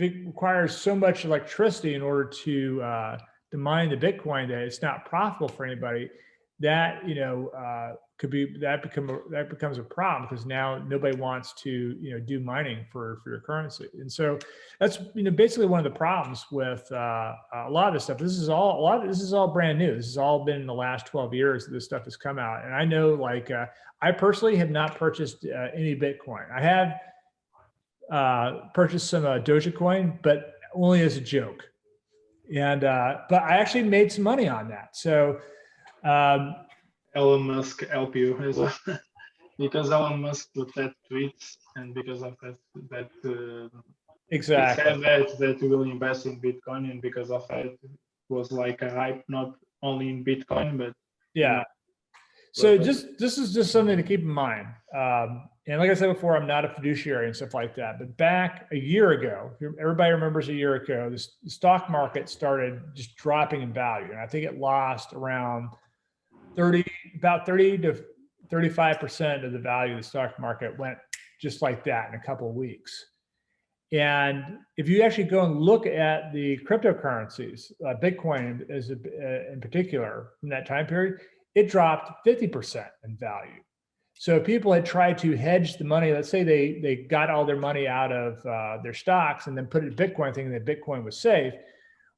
A: it requires so much electricity in order to mine the Bitcoin that it's not profitable for anybody, that that becomes a problem because now nobody wants to do mining for your currency. And so that's basically one of the problems with a lot of this stuff. This is all brand new. This has all been in the last 12 years that this stuff has come out. And I know, I personally have not purchased any Bitcoin. I have purchased some Dogecoin, but only as a joke. And but I actually made some money on that. So
C: Elon Musk help you as well. Because Elon Musk put that tweets, and because of that
A: exactly.
C: that we will invest in Bitcoin, and because of that it was like a hype, not only in Bitcoin but
A: yeah. So this is just something to keep in mind. And like I said before, I'm not a fiduciary and stuff like that. But back a year ago, everybody remembers a year ago, the stock market started just dropping in value, and I think it lost around about 30 to 35% of the value of the stock market went just like that in a couple of weeks. And if you actually go and look at the cryptocurrencies, Bitcoin in particular, from that time period, it dropped 50% in value. So people had tried to hedge the money. Let's say they got all their money out of their stocks and then put it in Bitcoin thinking that Bitcoin was safe.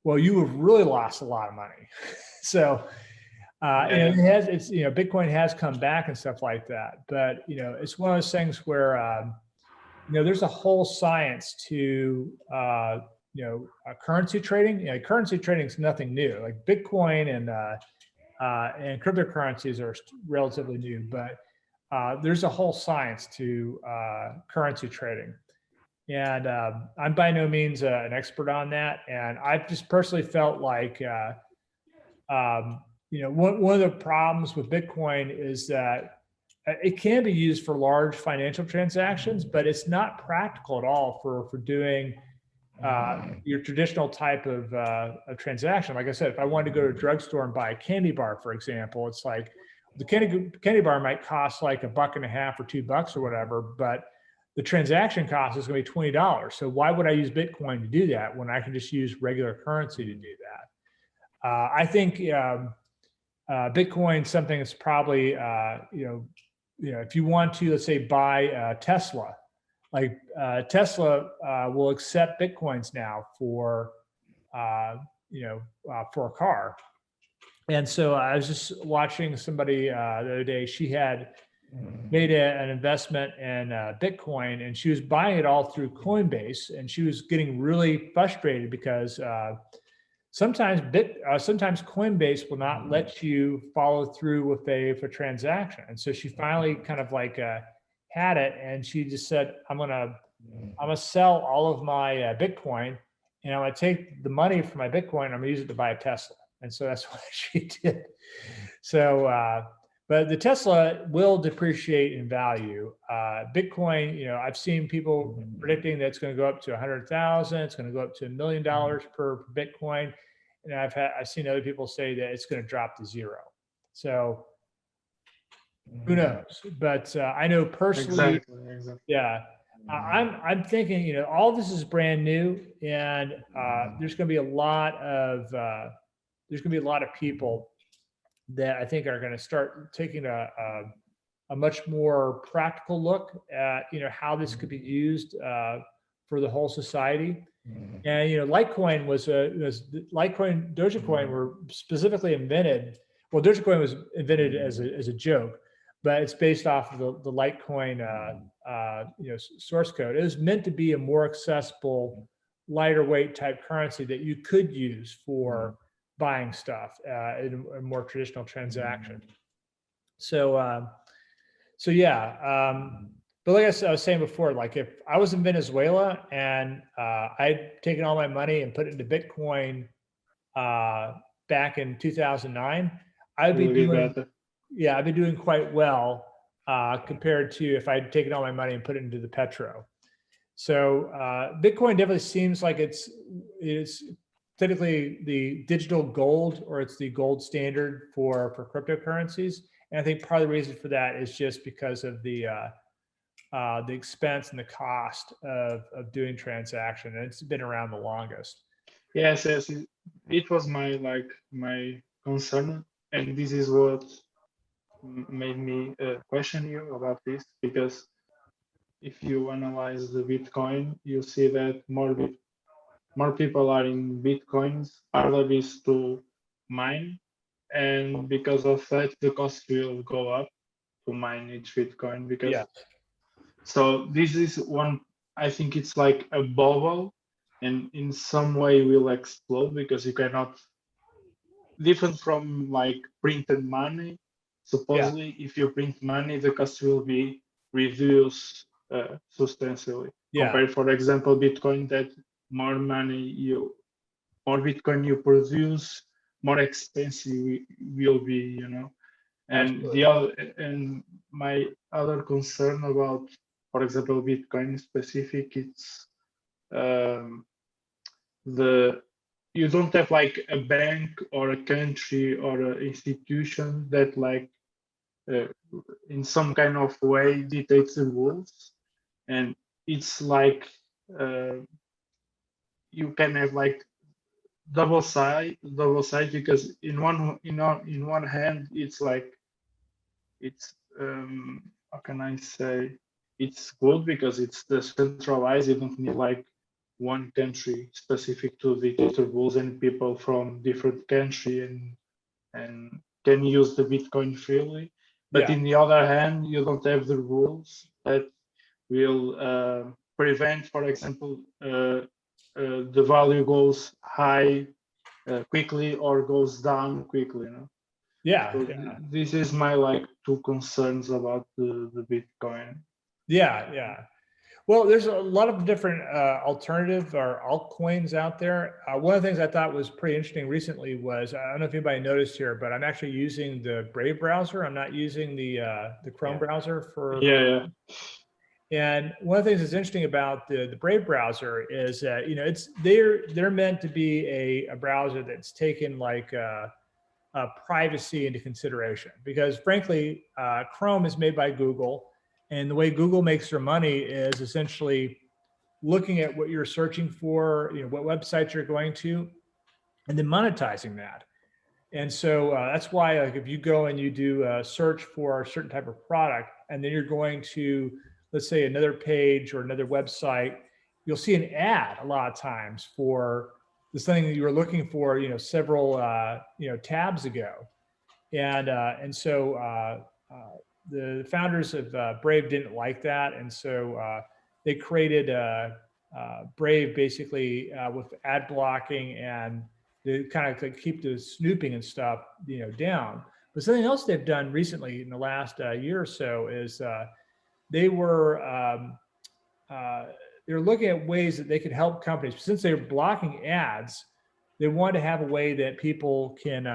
A: Well, you have really lost a lot of money. So Bitcoin has come back and stuff like that. But, it's one of those things where, there's a whole science to, currency trading. Currency trading is nothing new. Like Bitcoin and cryptocurrencies are relatively new, but there's a whole science to currency trading. And I'm by no means an expert on that. And I've just personally felt like, one of the problems with Bitcoin is that it can be used for large financial transactions, but it's not practical at all for doing your traditional type of transaction. Like I said, if I wanted to go to a drugstore and buy a candy bar, for example, it's like the candy bar might cost like $1.50 or $2 or whatever, but the transaction cost is going to be $20. So why would I use Bitcoin to do that when I can just use regular currency to do that? I think Bitcoin is something that's probably, if you want to, let's say, buy Tesla, like Tesla will accept Bitcoins now for a car. And so I was just watching somebody the other day. She had made an investment in Bitcoin, and she was buying it all through Coinbase, and she was getting really frustrated because sometimes Coinbase will not let you follow through with a transaction. And so she finally kind of had it, and she just said, I'm gonna sell all of my Bitcoin, and I'm gonna take the money from my Bitcoin, and I'm gonna use it to buy a Tesla. And so that's what she did. So, but the Tesla will depreciate in value. Bitcoin, I've seen people predicting that it's going to go up to 100,000. It's going to go up to $1 million per Bitcoin. And I've seen other people say that it's going to drop to zero. So who knows? But I know personally,
C: exactly.
A: yeah, I'm thinking, all this is brand new, and there's going to be a lot of people that I think are going to start taking a much more practical look at how this could be used for the whole society. And Litecoin Litecoin, Dogecoin were specifically invented. Well, Dogecoin was invented as a joke, but it's based off of the Litecoin source code. It was meant to be a more accessible, lighter weight type currency that you could use for buying stuff in a more traditional transaction. So yeah. But like I was saying before, like if I was in Venezuela and I'd taken all my money and put it into Bitcoin back in 2009, I'd be doing quite well compared to if I'd taken all my money and put it into the petro. So Bitcoin definitely seems like it's typically the digital gold, or it's the gold standard for cryptocurrencies. And I think part of the reason for that is just because of the expense and the cost of doing transaction. And it's been around the longest.
C: Yes. It was my concern, and this is what made me question you about this, because if you analyze the Bitcoin, you see that more people are in Bitcoins, harder is to mine, and because of that, the cost will go up to mine each Bitcoin. Because so this is one. I think it's like a bubble, and in some way will explode, because you cannot, different from like printed money. Supposedly, if you print money, the cost will be reduced substantially. Compared, for example, Bitcoin, that more Bitcoin you produce, more expensive will be, And
A: Absolutely.
C: and my other concern about, for example, Bitcoin specific, it's you don't have like a bank or a country or an institution that like in some kind of way dictates the rules, and it's like you can have like double side, because in one hand it's like how can I say, it's good because it's decentralized. You don't need like one country specific to dictate rules, and people from different country and can use the Bitcoin freely. But in the other hand, you don't have the rules that will prevent, for example, the value goes high quickly or goes down quickly. So this is my like two concerns about the Bitcoin.
A: Yeah. Well, there's a lot of different alternative or altcoins out there. One of the things I thought was pretty interesting recently was, I don't know if anybody noticed here, but I'm actually using the Brave browser. I'm not using the Chrome browser for.
C: Yeah.
A: And one of the things that's interesting about the Brave browser is that they're meant to be a browser that's taken like privacy into consideration, because frankly, Chrome is made by Google. And the way Google makes their money is essentially looking at what you're searching for, what websites you're going to, and then monetizing that. And so that's why, like, if you go and you do a search for a certain type of product, and then you're going to, let's say, another page or another website, you'll see an ad a lot of times for the thing that you were looking for, several, tabs ago. And so the founders of Brave didn't like that, and so they created Brave basically with ad blocking, and they kind of keep the snooping and stuff down. But something else they've done recently in the last year or so is they're looking at ways that they could help companies, since they're blocking ads. they want to have a way that people can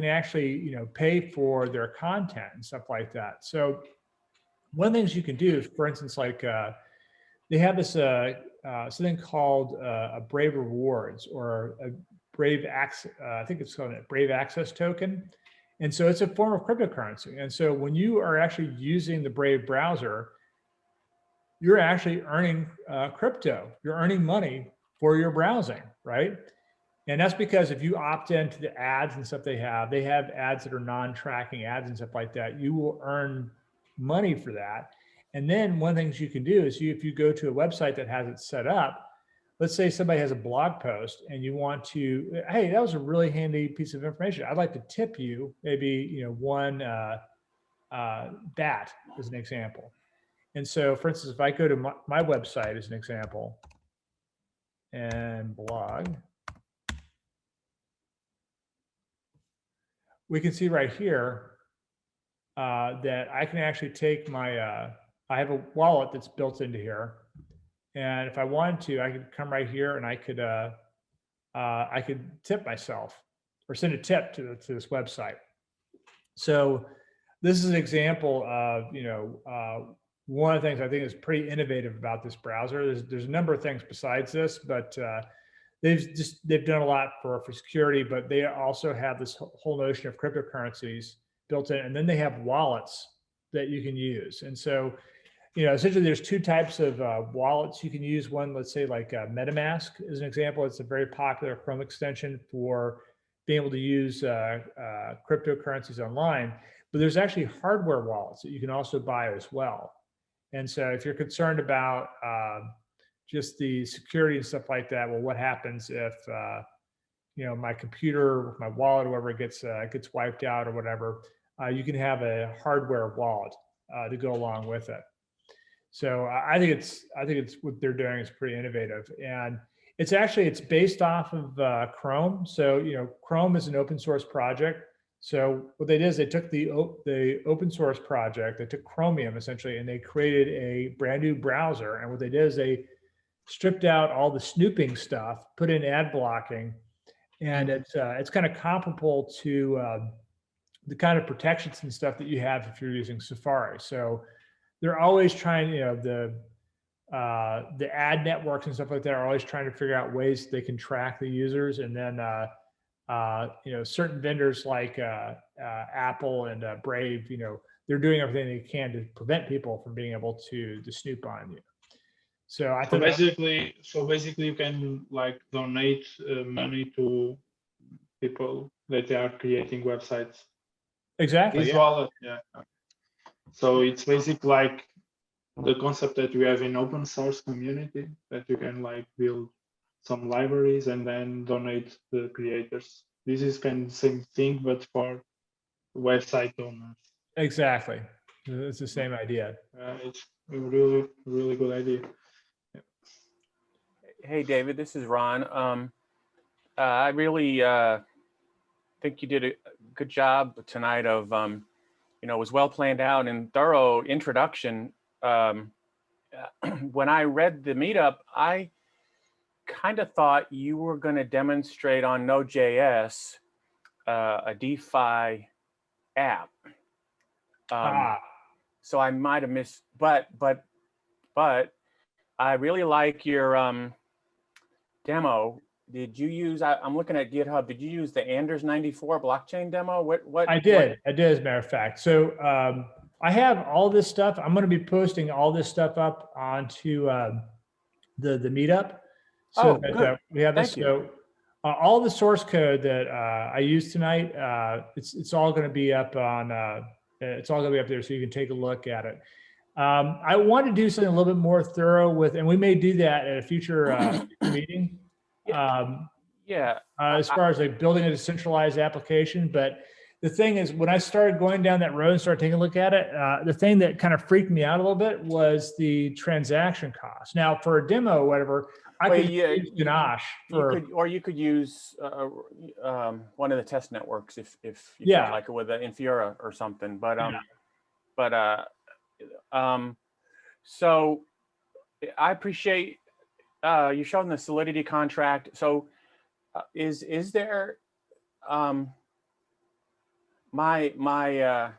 A: actually, pay for their content and stuff like that. So one of the things you can do, for instance, like they have this something called a Brave Rewards or a Brave Access. I think it's called a Brave Access token. And so it's a form of cryptocurrency. And so when you are actually using the Brave browser, you're actually earning crypto. You're earning money for your browsing, right? And that's because if you opt into the ads and stuff they have ads that are non-tracking ads and stuff like that, you will earn money for that. And then one of the things you can do is if you go to a website that has it set up, let's say somebody has a blog post and you want to, hey, that was a really handy piece of information. I'd like to tip you maybe, one BAT as an example. And so for instance, if I go to my website as an example and blog, we can see right here that I can actually take my, I have a wallet that's built into here. And if I wanted to, I could come right here and I could tip myself or send a tip to this website. So this is an example of, one of the things I think is pretty innovative about this browser. There's a number of things besides this, but they've done a lot for security, but they also have this whole notion of cryptocurrencies built in, and then they have wallets that you can use. And so, essentially there's two types of wallets you can use. One, let's say like MetaMask is an example. It's a very popular Chrome extension for being able to use cryptocurrencies online, but there's actually hardware wallets that you can also buy as well. And so if you're concerned about just the security and stuff like that, well, what happens if, my computer, my wallet, or whatever gets wiped out or whatever, you can have a hardware wallet to go along with it. So I think it's what they're doing is pretty innovative, and it's based off of Chrome. So Chrome is an open source project. So what they did is they took the open source project, they took Chromium essentially, and they created a brand new browser. And what they did is they stripped out all the snooping stuff, put in ad blocking, and it's kind of comparable to the kind of protections and stuff that you have if you're using Safari. So they're always trying, the ad networks and stuff like that are always trying to figure out ways they can track the users. And then, certain vendors like Apple and Brave, they're doing everything they can to prevent people from being able to snoop on you. So I think
C: basically you can like donate money to people that are creating websites.
A: Exactly.
C: This
A: Yeah.
C: wallet, yeah. So it's basically like the concept that we have in open source community, that you can like build some libraries and then donate the creators. This is kind of the same thing, but for website owners.
A: Exactly. It's the same idea.
C: It's a really, really good idea. Yeah.
D: Hey, David, this is Ron. I really think you did a good job tonight of, it was well planned out and thorough introduction. When I read the meetup, I kind of thought you were going to demonstrate on Node.js a DeFi app. So I might have missed, but I really like your demo. Did you use? I'm looking at GitHub. Did you use the Anders 94 blockchain demo? What?
A: I did. I did, as a matter of fact. So I have all this stuff. I'm going to be posting all this stuff up onto the meetup. So that we have this. So all the source code that I used tonight, it's all going to be up on. It's all going to be up there, so you can take a look at it. I want to do something a little bit more thorough with, and we may do that at a future meeting. As far as like building a decentralized application. But the thing is, when I started going down that road and started taking a look at it, the thing that kind of freaked me out a little bit was the transaction cost. Now for a demo or whatever, I could use Ganache.
D: You could use one of the test networks if you felt like it with an Infura or something. So I appreciate you showing the Solidity contract. So is there my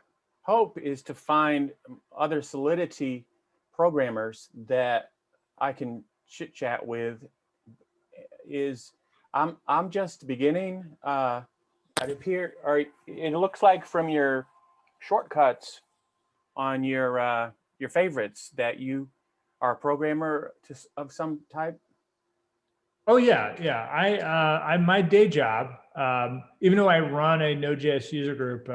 D: hope is to find other Solidity programmers that I can chit chat with. I'm just beginning. It looks like from your shortcuts on your favorites that you are a programmer of some type.
A: Oh yeah, yeah. I'm my day job. Even though I run a Node.js user group,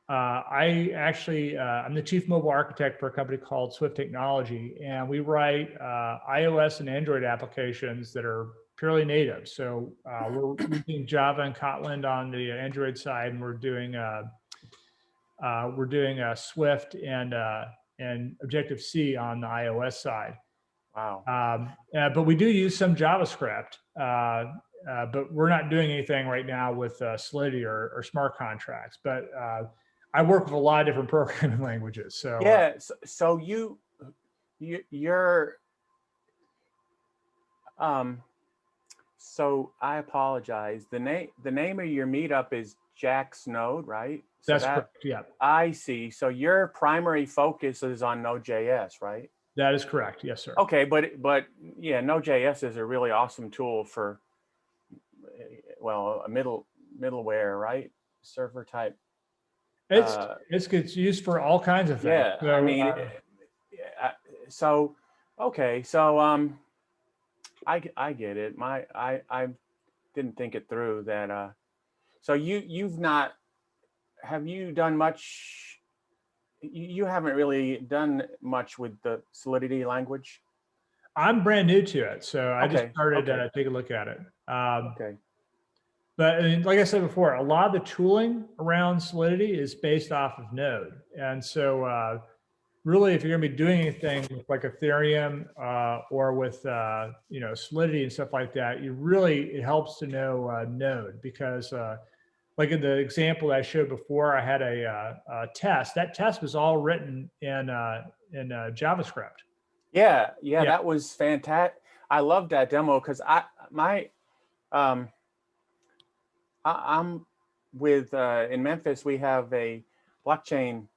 A: I'm the chief mobile architect for a company called Swift Technology, and we write iOS and Android applications that are purely native. So we're using Java and Kotlin on the Android side, and we're doing Swift and Objective-C on the iOS side.
D: Wow.
A: But we do use some JavaScript, but we're not doing anything right now with Solidity or smart contracts. But I work with a lot of different programming languages. So
D: yeah, so you're so I apologize. The name of your meetup is JaxNode, right? So
A: that's correct. Yeah,
D: I see. So your primary focus is on Node.js, right?
A: that is correct. Yes, sir.
D: Okay, but yeah, Node.js is a really awesome tool for, well, a middleware, right? Server type.
A: It's used for all kinds of things.
D: Yeah,
A: So,
D: I mean, so okay, so I get it. I didn't think it through that. So have you done much? You haven't really done much with the Solidity language.
A: I'm brand new to it, so I just started
D: okay.
A: to take a look at it.
D: Okay.
A: But like I said before, a lot of the tooling around Solidity is based off of Node. And so really, if you're going to be doing anything with like Ethereum or with Solidity and stuff like that, it helps to know Node, because like in the example that I showed before, I had a test. That test was all written in JavaScript.
D: Yeah, that was fantastic. I loved that demo because I'm with in Memphis. We have a blockchain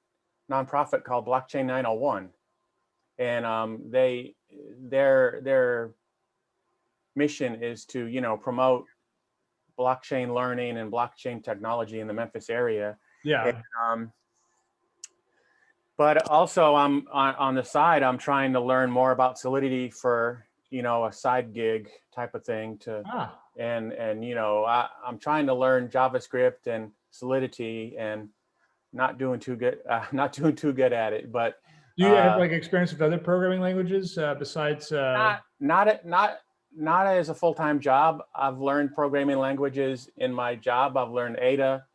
D: nonprofit called Blockchain 901, and their mission is to promote blockchain learning and blockchain technology in the Memphis area.
A: Yeah.
D: And, but also I'm on the side, I'm trying to learn more about Solidity for a side gig type of thing and I'm trying to learn JavaScript and Solidity and not doing too good at it. But
A: do you have like experience with other programming languages besides
D: not as a full-time job? I've learned programming languages in my job. I've learned Ada,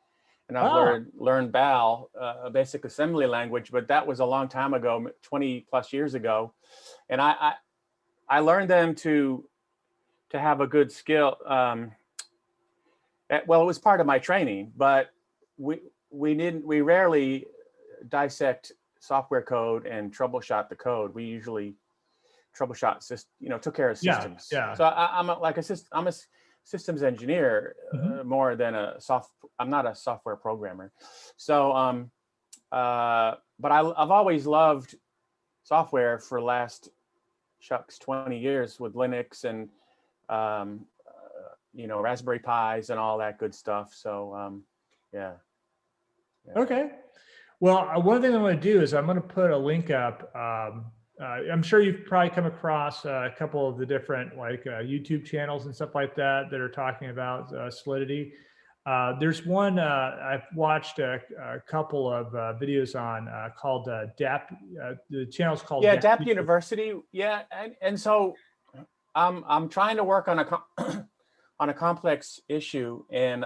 D: and I've learned BAL, a basic assembly language, but that was a long time ago, 20 plus years ago. And I learned them to have a good skill. Well, it was part of my training, but we rarely dissect software code and troubleshoot the code. We usually troubleshoot, took care of systems.
A: Yeah.
D: So I'm a systems engineer more than I'm not a software programmer. So, but I've always loved software for the last 20 years with Linux and, Raspberry Pis and all that good stuff. So, yeah.
A: Okay. Well, one thing I'm going to do is I'm going to put a link up. I'm sure you've probably come across a couple of the different YouTube channels and stuff like that are talking about Solidity. There's one I've watched a couple of videos on called DAP. The channel's called
D: DAP University. Yeah, and so I'm trying to work on a complex issue, and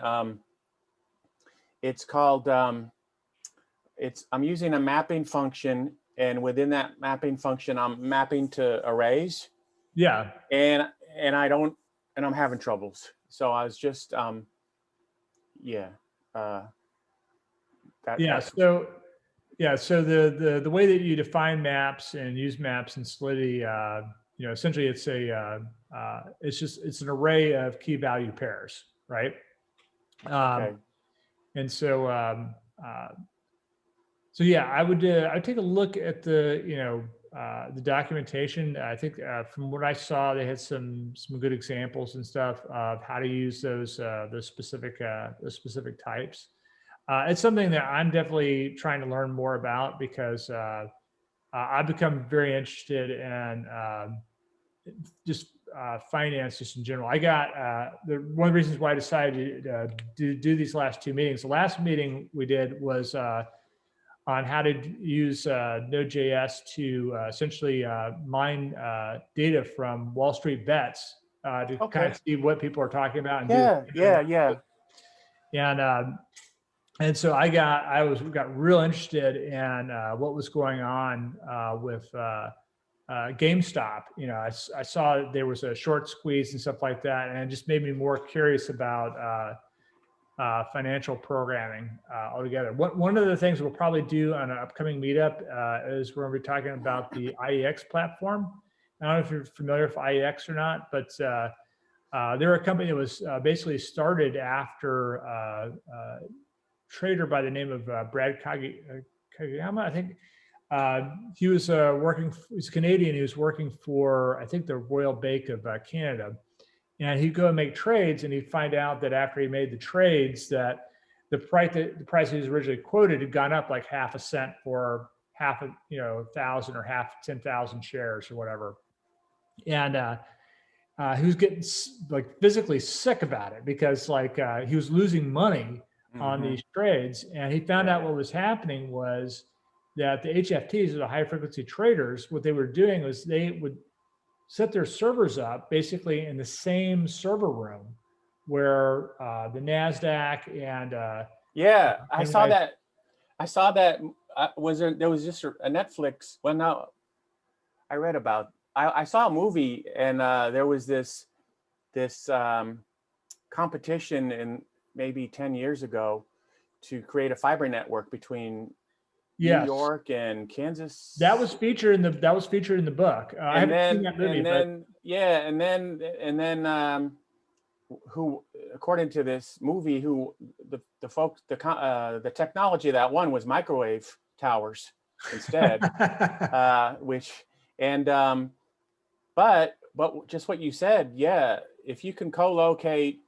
D: it's called I'm using a mapping function. And within that mapping function, I'm mapping to arrays.
A: Yeah.
D: And I'm having troubles. So I was just,
A: So the way that you define maps and use maps in Solidity, essentially it's it's an array of key value pairs, right?
D: Okay.
A: And so, so yeah, I'd take a look at the documentation. I think from what I saw, they had some good examples and stuff of how to use those specific types. It's something that I'm definitely trying to learn more about because I've become very interested in just finance just in general. I got one of the reasons why I decided to do these last two meetings. The last meeting we did was on how to use Node.js to essentially mine data from Wall Street bets to kind of see what people are talking about. And and so I got real interested in what was going on with GameStop. I saw that there was a short squeeze and stuff like that, and it just made me more curious about financial programming altogether. One of the things we'll probably do on an upcoming meetup is we're going to be talking about the IEX platform. I don't know if you're familiar with IEX or not, but they're a company that was basically started after a trader by the name of Brad Kageyama, I think. He was he's Canadian. He was working for, I think, the Royal Bank of Canada. And he'd go and make trades, and he'd find out that after he made the trades, that the price he was originally quoted had gone up like half a cent for half a 1,000 or half 10,000 shares or whatever. And he was getting like physically sick about it because he was losing money on these trades. And he found out what was happening was that the HFTs, or the high frequency traders, what they were doing was they would set their servers up basically in the same server room where the NASDAQ and
D: I saw that. There was just a Netflix. Well, no, I read about. I saw a movie, and there was this competition in maybe 10 years ago to create a fiber network between New York and Kansas.
A: That was featured in the book. I haven't seen that movie,
D: and then who, according to this movie, the technology that won was microwave towers instead, but just what you said, if you can co-locate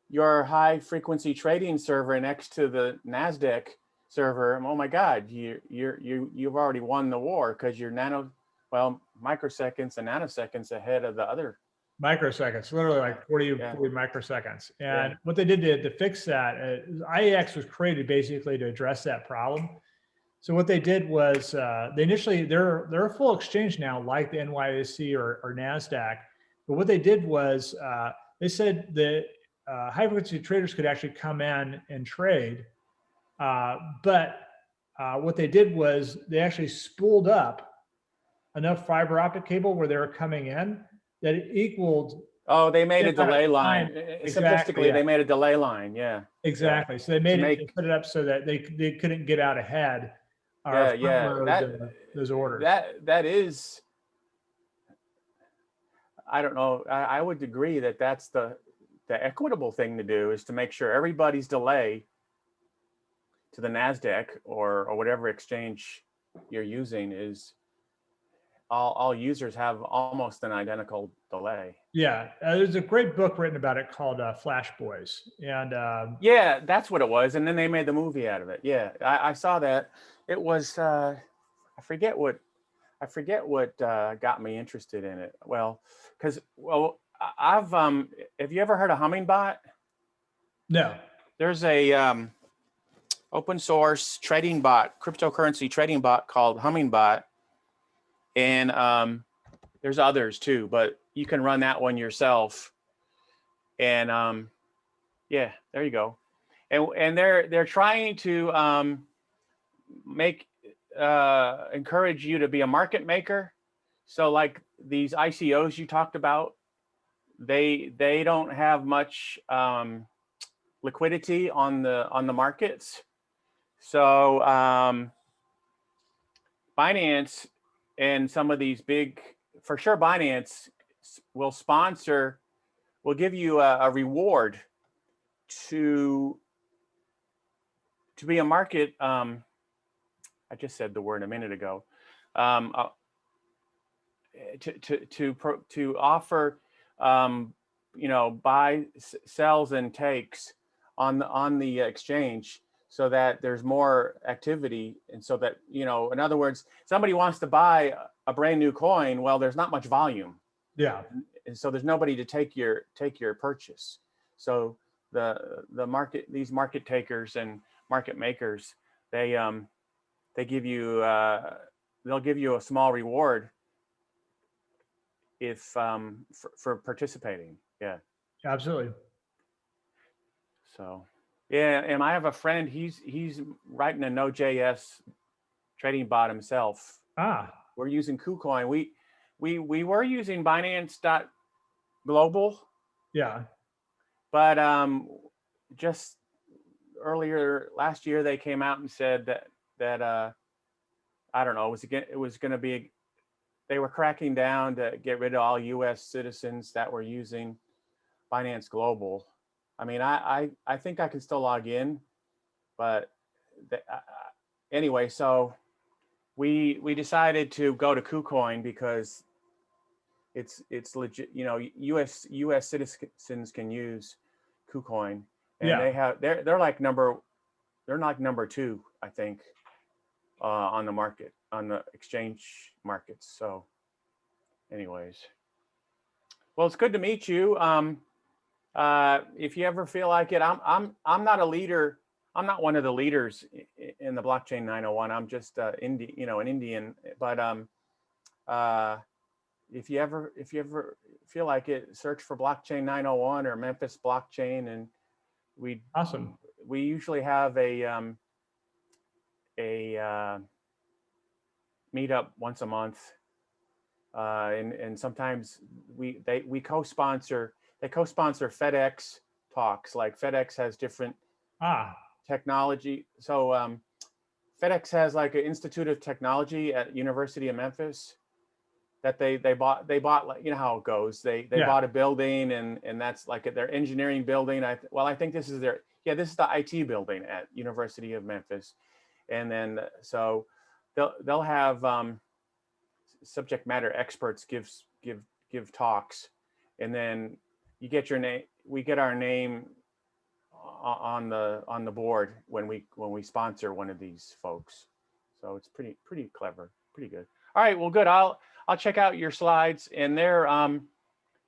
D: your high frequency trading server next to the NASDAQ server, oh my God, you've already won the war because you're microseconds and nanoseconds ahead of the other.
A: Microseconds, literally like 40 microseconds. And what they did to fix that, IEX was created basically to address that problem. So what they did was they're a full exchange now, like the NYSE or NASDAQ. But what they did was they said that high frequency traders could actually come in and trade. But what they did was they actually spooled up enough fiber optic cable where they were coming in that it equaled.
D: Oh, they made a delay line.
A: Exactly,
D: Simplistically, they made a delay line. Yeah.
A: Exactly. So they put it up so that they couldn't get out ahead. Those orders.
D: That is. I don't know. I would agree that that's the equitable thing to do, is to make sure everybody's delay to the NASDAQ or whatever exchange you're using is all users have almost an identical delay.
A: Yeah, there's a great book written about it called Flash Boys, and
D: that's what it was. And then they made the movie out of it. Yeah, I saw that. It was I forget what got me interested in it. I've have you ever heard of Hummingbot?
A: No.
D: There's a open source trading bot, cryptocurrency trading bot called Hummingbot. And there's others too, but you can run that one yourself. And there you go. And they're trying to encourage you to be a market maker. So like these ICOs you talked about, they don't have much liquidity on the markets. So Binance and some of these big, for sure, Binance will sponsor, will give you a reward to be a market. I just said the word a minute ago. To offer, you know, buy, sells, and takes on the exchange, so that there's more activity, and so that, you know, in other words, somebody wants to buy a brand new coin. Well, there's not much volume.
A: Yeah.
D: And so there's nobody to take your purchase. So these market takers and market makers, they give you they'll give you a small reward if for participating. Yeah.
A: Absolutely.
D: So yeah, and I have a friend, he's writing a Node.js trading bot himself. We're using KuCoin. We were using Binance.global.
A: Yeah.
D: But just earlier last year, they came out and said that I don't know, it was going to be, they were cracking down to get rid of all U.S. citizens that were using Binance Global. I mean, I think I can still log in, but anyway, so we decided to go to KuCoin because it's legit. You know, U.S. citizens can use KuCoin, and they're like number 2, I think, on the market, on the exchange markets. So, anyways, well, it's good to meet you. If you ever feel like it, I'm not a leader. I'm not one of the leaders in the blockchain 901. I'm just an Indian. But if you ever feel like it, search for blockchain 901 or Memphis blockchain, and we usually have a meetup once a month, and sometimes we co-sponsor. They co-sponsor FedEx talks. Like FedEx has different technology. So FedEx has like an Institute of Technology at University of Memphis that they bought. Like, you know how it goes. They bought a building, and that's like their engineering building. I think this is this is the IT building at University of Memphis. And then so they'll have subject matter experts give talks, and then you get your name. We get our name on the board when we sponsor one of these folks. So it's pretty clever, pretty good. All right, well, good. I'll check out your slides, and they're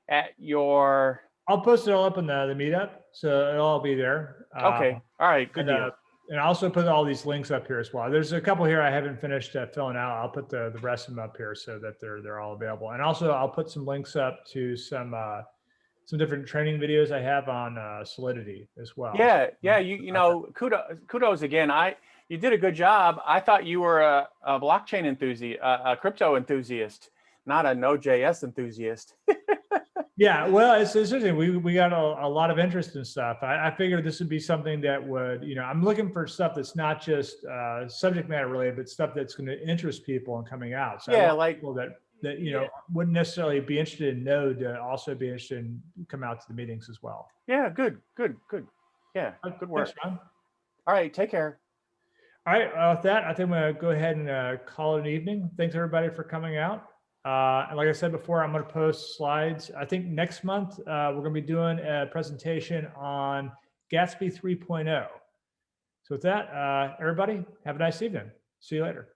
D: at your.
A: I'll post it all up in the meetup, so it'll all be there.
D: Okay. All right. Good deal.
A: And I also put all these links up here as well. There's a couple here I haven't finished filling out. I'll put the rest of them up here so that they're all available. And also I'll put some links up to some different training videos I have on Solidity as well.
D: Yeah. You know, kudos again. You did a good job. I thought you were a blockchain enthusiast, a crypto enthusiast, not a Node.js enthusiast.
A: Yeah, well, it's interesting. We got a lot of interest in stuff. I figured this would be something that would, you know, I'm looking for stuff that's not just subject matter related, but stuff that's going to interest people in coming out. So
D: yeah,
A: like people that you know wouldn't necessarily be interested in Node to also be interested in come out to the meetings as well.
D: Yeah, good. Yeah, good work.
A: Thanks, Ron.
D: All right, take care.
A: All right, with that, I think I'm going to go ahead and call it an evening. Thanks everybody for coming out. And like I said before, I'm going to post slides. I think next month we're going to be doing a presentation on Gatsby 3.0. So with that, everybody, have a nice evening. See you later.